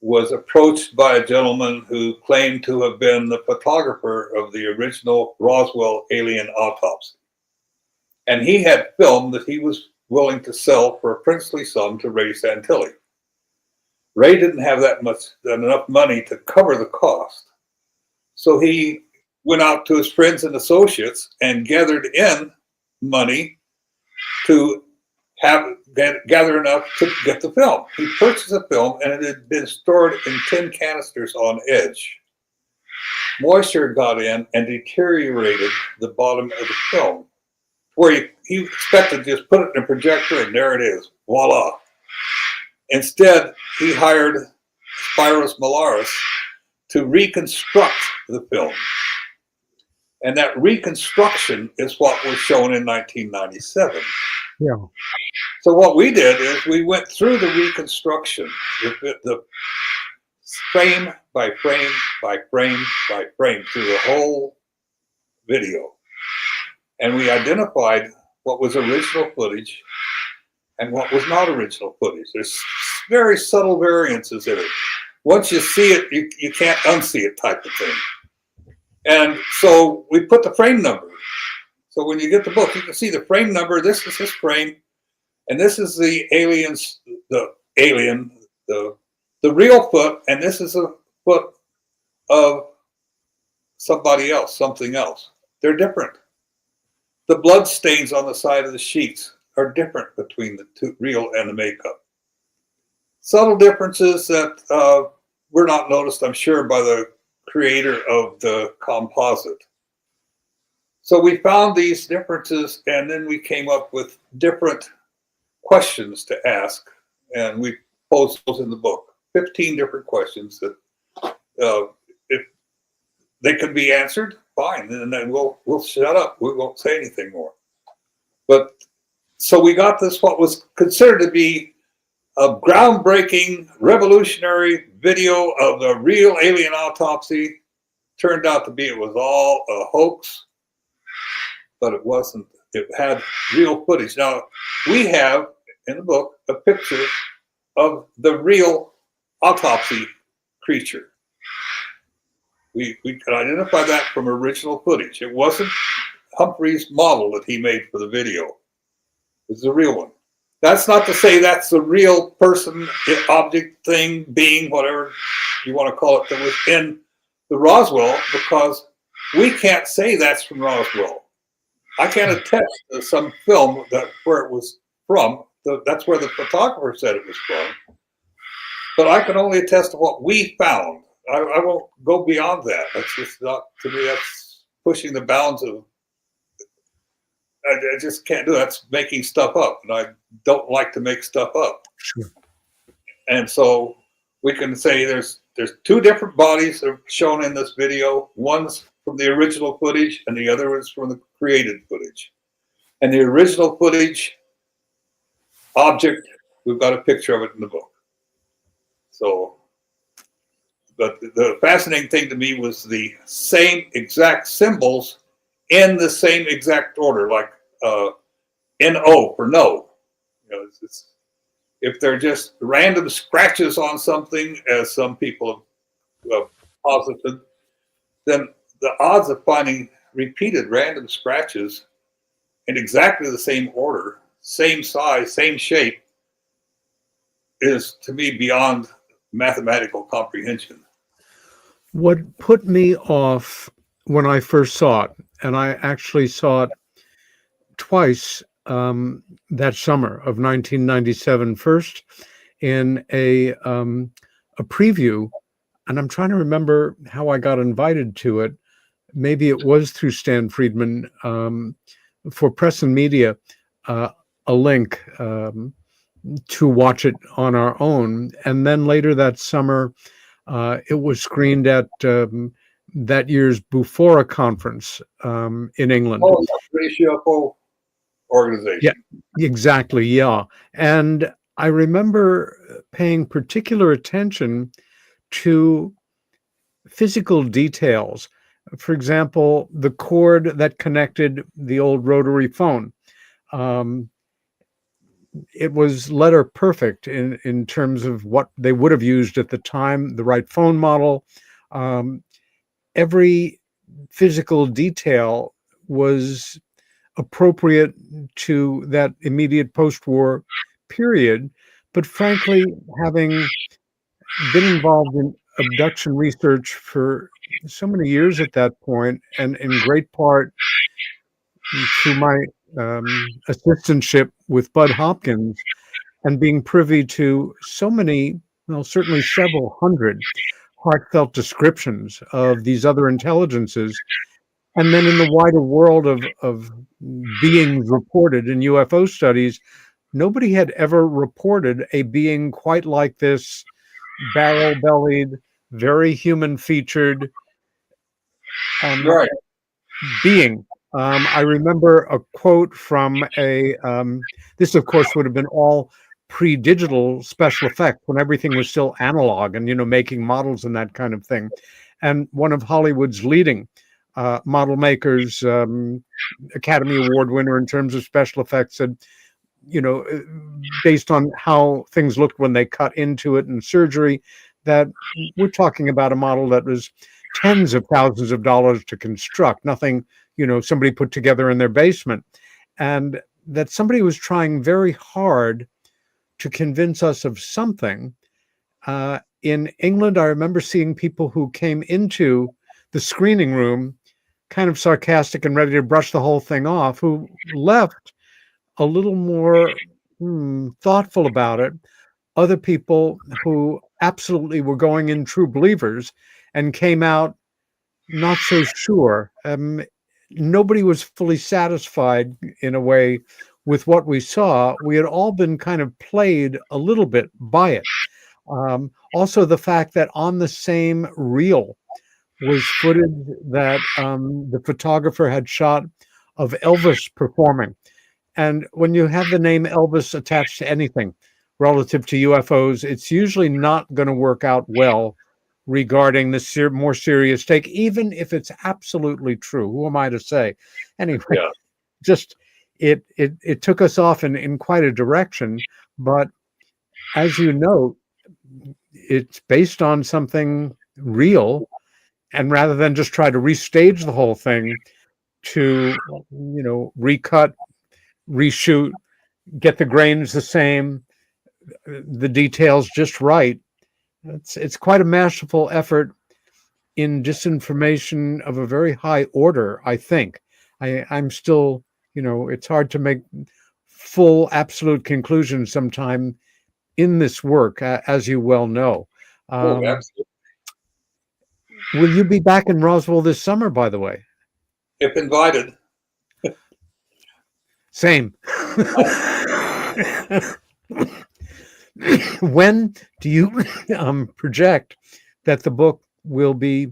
was approached by a gentleman who claimed to have been the photographer of the original Roswell alien autopsy. And he had film that he was willing to sell for a princely sum to Ray Santilli. Ray didn't have enough money to cover the cost. So he went out to his friends and associates and gathered in money to gather enough to get the film. He purchased the film, and it had been stored in tin canisters on edge. Moisture got in and deteriorated the bottom of the film, where he expected to just put it in a projector and there it is, voila. Instead, he hired Spiros Malaris to reconstruct the film. And that reconstruction is what was shown in 1997. Yeah. So what we did is we went through the reconstruction, the frame by frame by frame by frame through the whole video. And we identified what was original footage and what was not original footage. There's very subtle variances in it. Once you see it, you can't unsee it type of thing. And so we put the frame number. So when you get the book, you can see the frame number. This is his frame. And this is the aliens, the real foot. And this is a foot of somebody else, something else. They're different. The blood stains on the side of the sheets are different between the two, real and the makeup. Subtle differences that were not noticed, I'm sure, by the creator of the composite. So we found these differences, and then we came up with different questions to ask, and we posed those in the book. 15 different questions that if they could be answered, fine, and then we'll shut up. We won't say anything more. But so we got this, what was considered to be a groundbreaking, revolutionary video of the real alien autopsy. Turned out to be, it was all a hoax, but it wasn't. It had real footage. Now, we have in the book a picture of the real autopsy creature. We could identify that from original footage. It wasn't Humphrey's model that he made for the video. It was the real one. That's not to say that's the real person, object, thing, being, whatever you want to call it, that was in the Roswell, because we can't say that's from Roswell. I can't attest to some film where it was from. That's where the photographer said it was from. But I can only attest to what we found. I won't go beyond that. That's just not, to me, that's pushing the bounds of, I just can't do it. That's making stuff up, and I don't like to make stuff up. Sure. And so we can say there's two different bodies that are shown in this video. One's from the original footage, and the other is from the created footage. And the original footage object, we've got a picture of it in the book. So, but the fascinating thing to me was the same exact symbols in the same exact order, like NO for no. You know, if they're just random scratches on something, as some people have posited, then the odds of finding repeated random scratches in exactly the same order, same size, same shape, is to me beyond mathematical comprehension. What put me off when I first saw it, and I actually saw it twice that summer of 1997, first in a preview, and I'm trying to remember how I got invited to it. Maybe it was through Stan Friedman for Press and Media, a link to watch it on our own. And then later that summer, it was screened at that year's Bufora conference in England. Oh, the British UFO organization. Yeah, exactly. Yeah. And I remember paying particular attention to physical details. For example, the cord that connected the old rotary phone. It was letter perfect in terms of what they would have used at the time, the right phone model. Every physical detail was appropriate to that immediate post-war period. But frankly, having been involved in abduction research for so many years at that point, and in great part through my assistantship with Bud Hopkins, and being privy to so many, well, certainly several hundred heartfelt descriptions of these other intelligences. And then in the wider world of beings reported in UFO studies, nobody had ever reported a being quite like this, barrel-bellied, very human-featured Right. being. I remember a quote from this of course would have been all pre-digital special effects when everything was still analog and, making models and that kind of thing. And one of Hollywood's leading model makers, Academy Award winner in terms of special effects, said, based on how things looked when they cut into it in surgery, that we're talking about a model that was tens of thousands of dollars to construct, nothing, somebody put together in their basement. And that somebody was trying very hard to convince us of something. In England, I remember seeing people who came into the screening room kind of sarcastic and ready to brush the whole thing off, who left a little more thoughtful about it. Other people who absolutely were going in true believers and came out not so sure. Nobody was fully satisfied in a way with what we saw. We had all been kind of played a little bit by it. Also, the fact that on the same reel was footage that the photographer had shot of Elvis performing. And when you have the name Elvis attached to anything relative to UFOs, it's usually not going to work out well regarding the more serious take, even if it's absolutely true. Who am I to say? Anyway, Yeah. just it took us off in quite a direction. But as you know, it's based on something real. And rather than just try to restage the whole thing to, recut, reshoot, get the grains the same, the details just right, it's quite a masterful effort in disinformation of a very high order, I think. I'm still, it's hard to make full, absolute conclusions sometime in this work, as you well know. Absolutely. Will you be back in Roswell this summer, by the way? If invited. Same. When do you project that the book will be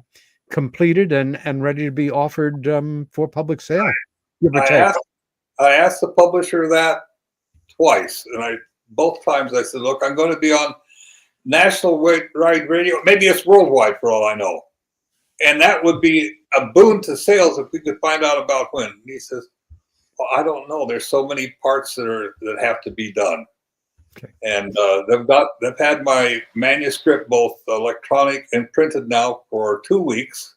completed and ready to be offered for public sale? I asked the publisher that twice, and both times I said, look, I'm going to be on national wide radio. Maybe it's worldwide for all I know. And that would be a boon to sales if we could find out about when. And he says, well, I don't know. There's so many parts that have to be done. Okay. And they've had my manuscript both electronic and printed now for 2 weeks.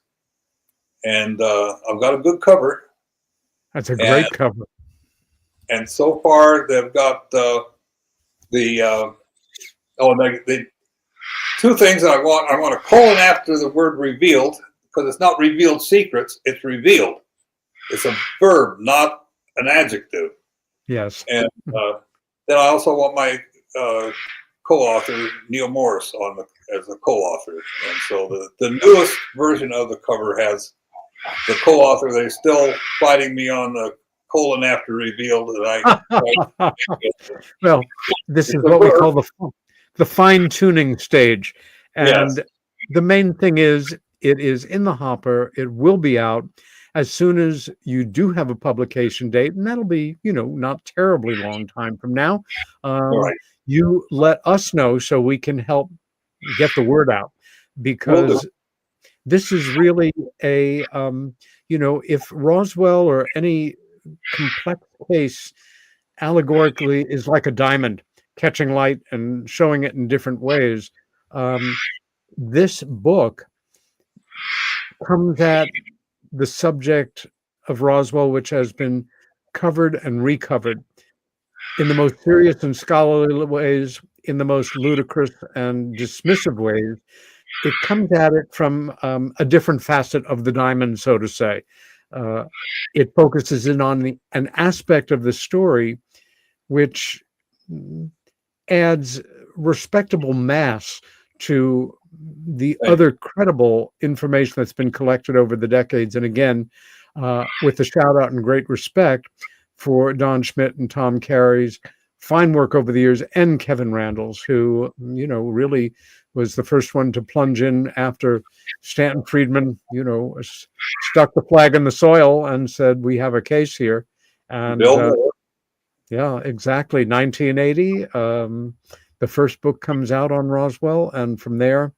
And I've got a good cover. That's a great cover. And so far they've got the two things I want. I want a colon after the word revealed, because it's not revealed secrets, it's revealed. It's a verb, not an adjective. Yes. And then I also want my co-author, Neil Morris, as a co-author. And so the newest version of the cover has the co-author. They're still fighting me on the colon after revealed. Well, this is what we call the fine-tuning stage. And yes. The main thing is, it is in the hopper. It will be out as soon as you do have a publication date, and that'll be, not terribly long time from now. Right. You let us know so we can help get the word out, because this is really a, if Roswell or any complex case allegorically is like a diamond catching light and showing it in different ways, this book comes at the subject of Roswell, which has been covered and recovered in the most serious and scholarly ways, in the most ludicrous and dismissive ways. It comes at it from a different facet of the diamond, so to say. It focuses in on an aspect of the story which adds respectable mass to the other credible information that's been collected over the decades. And again, with a shout out and great respect for Don Schmidt and Tom Carey's fine work over the years, and Kevin Randall's, who, really was the first one to plunge in after Stanton Friedman, stuck the flag in the soil and said, we have a case here. And yeah, exactly. 1980, the first book comes out on Roswell. And from there,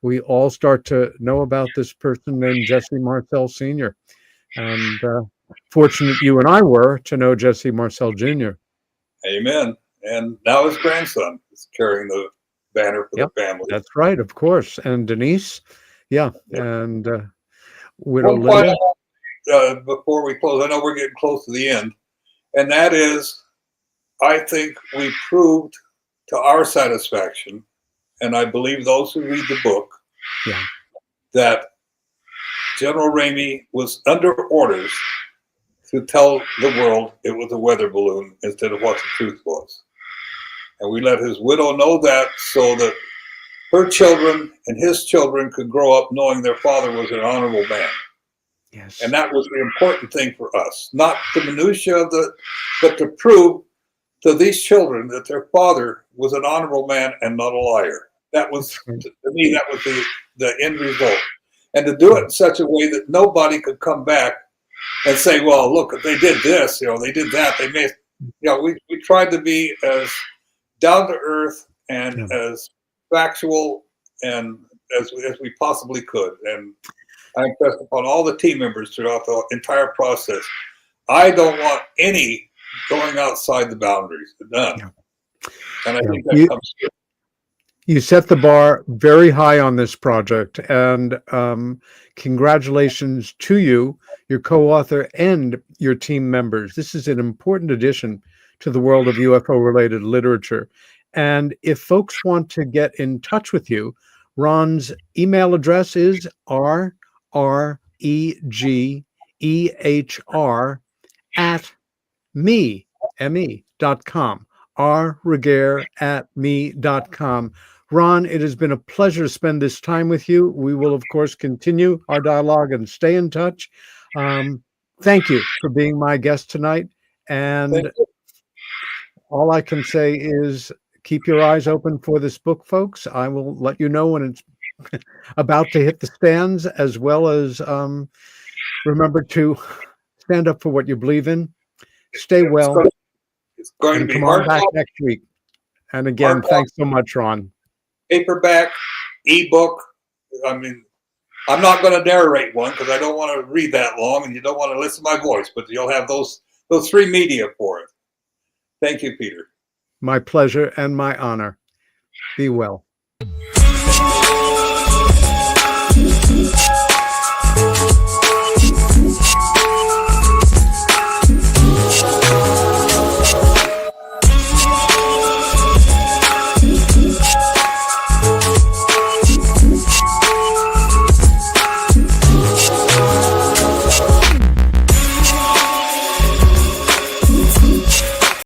we all start to know about this person named Jesse Marcel Sr. And fortunate you and I were to know Jesse Marcel Jr. Amen. And now his grandson is carrying the banner for the family. That's right, of course. And Denise, and widow One Linda. final, before we close, I know we're getting close to the end, and that is, I think we proved to our satisfaction, and I believe those who read the book, that General Ramey was under orders to tell the world it was a weather balloon instead of what the truth was. And we let his widow know that, so that her children and his children could grow up knowing their father was an honorable man. Yes. And that was the important thing for us, not the minutiae but to prove to these children that their father was an honorable man and not a liar. That was, to me, that was the end result. And to do it in such a way that nobody could come back and say, well, look, if they did this, they did that, they may, we tried to be as down to earth and as factual and as we possibly could. And I impressed upon all the team members throughout the entire process, I don't want any going outside the boundaries. None. And I think that comes through. You set the bar very high on this project, and congratulations to you, your co-author, and your team members. This is an important addition to the world of UFO-related literature. And if folks want to get in touch with you, Ron's email address is rregehr@me.com. rregehr@me.com. Ron, it has been a pleasure to spend this time with you. We will, of course, continue our dialogue and stay in touch. Thank you for being my guest tonight. And all I can say is keep your eyes open for this book, folks. I will let you know when it's about to hit the stands, as well as remember to stand up for what you believe in. Stay well. It's going to be come hard on back next week. And again, thanks so much, Ron. paperback, ebook. I mean, I'm not going to narrate one because I don't want to read that long, and you don't want to listen to my voice. But you'll have those three media for it. Thank you, Peter. My pleasure and my honor. Be well.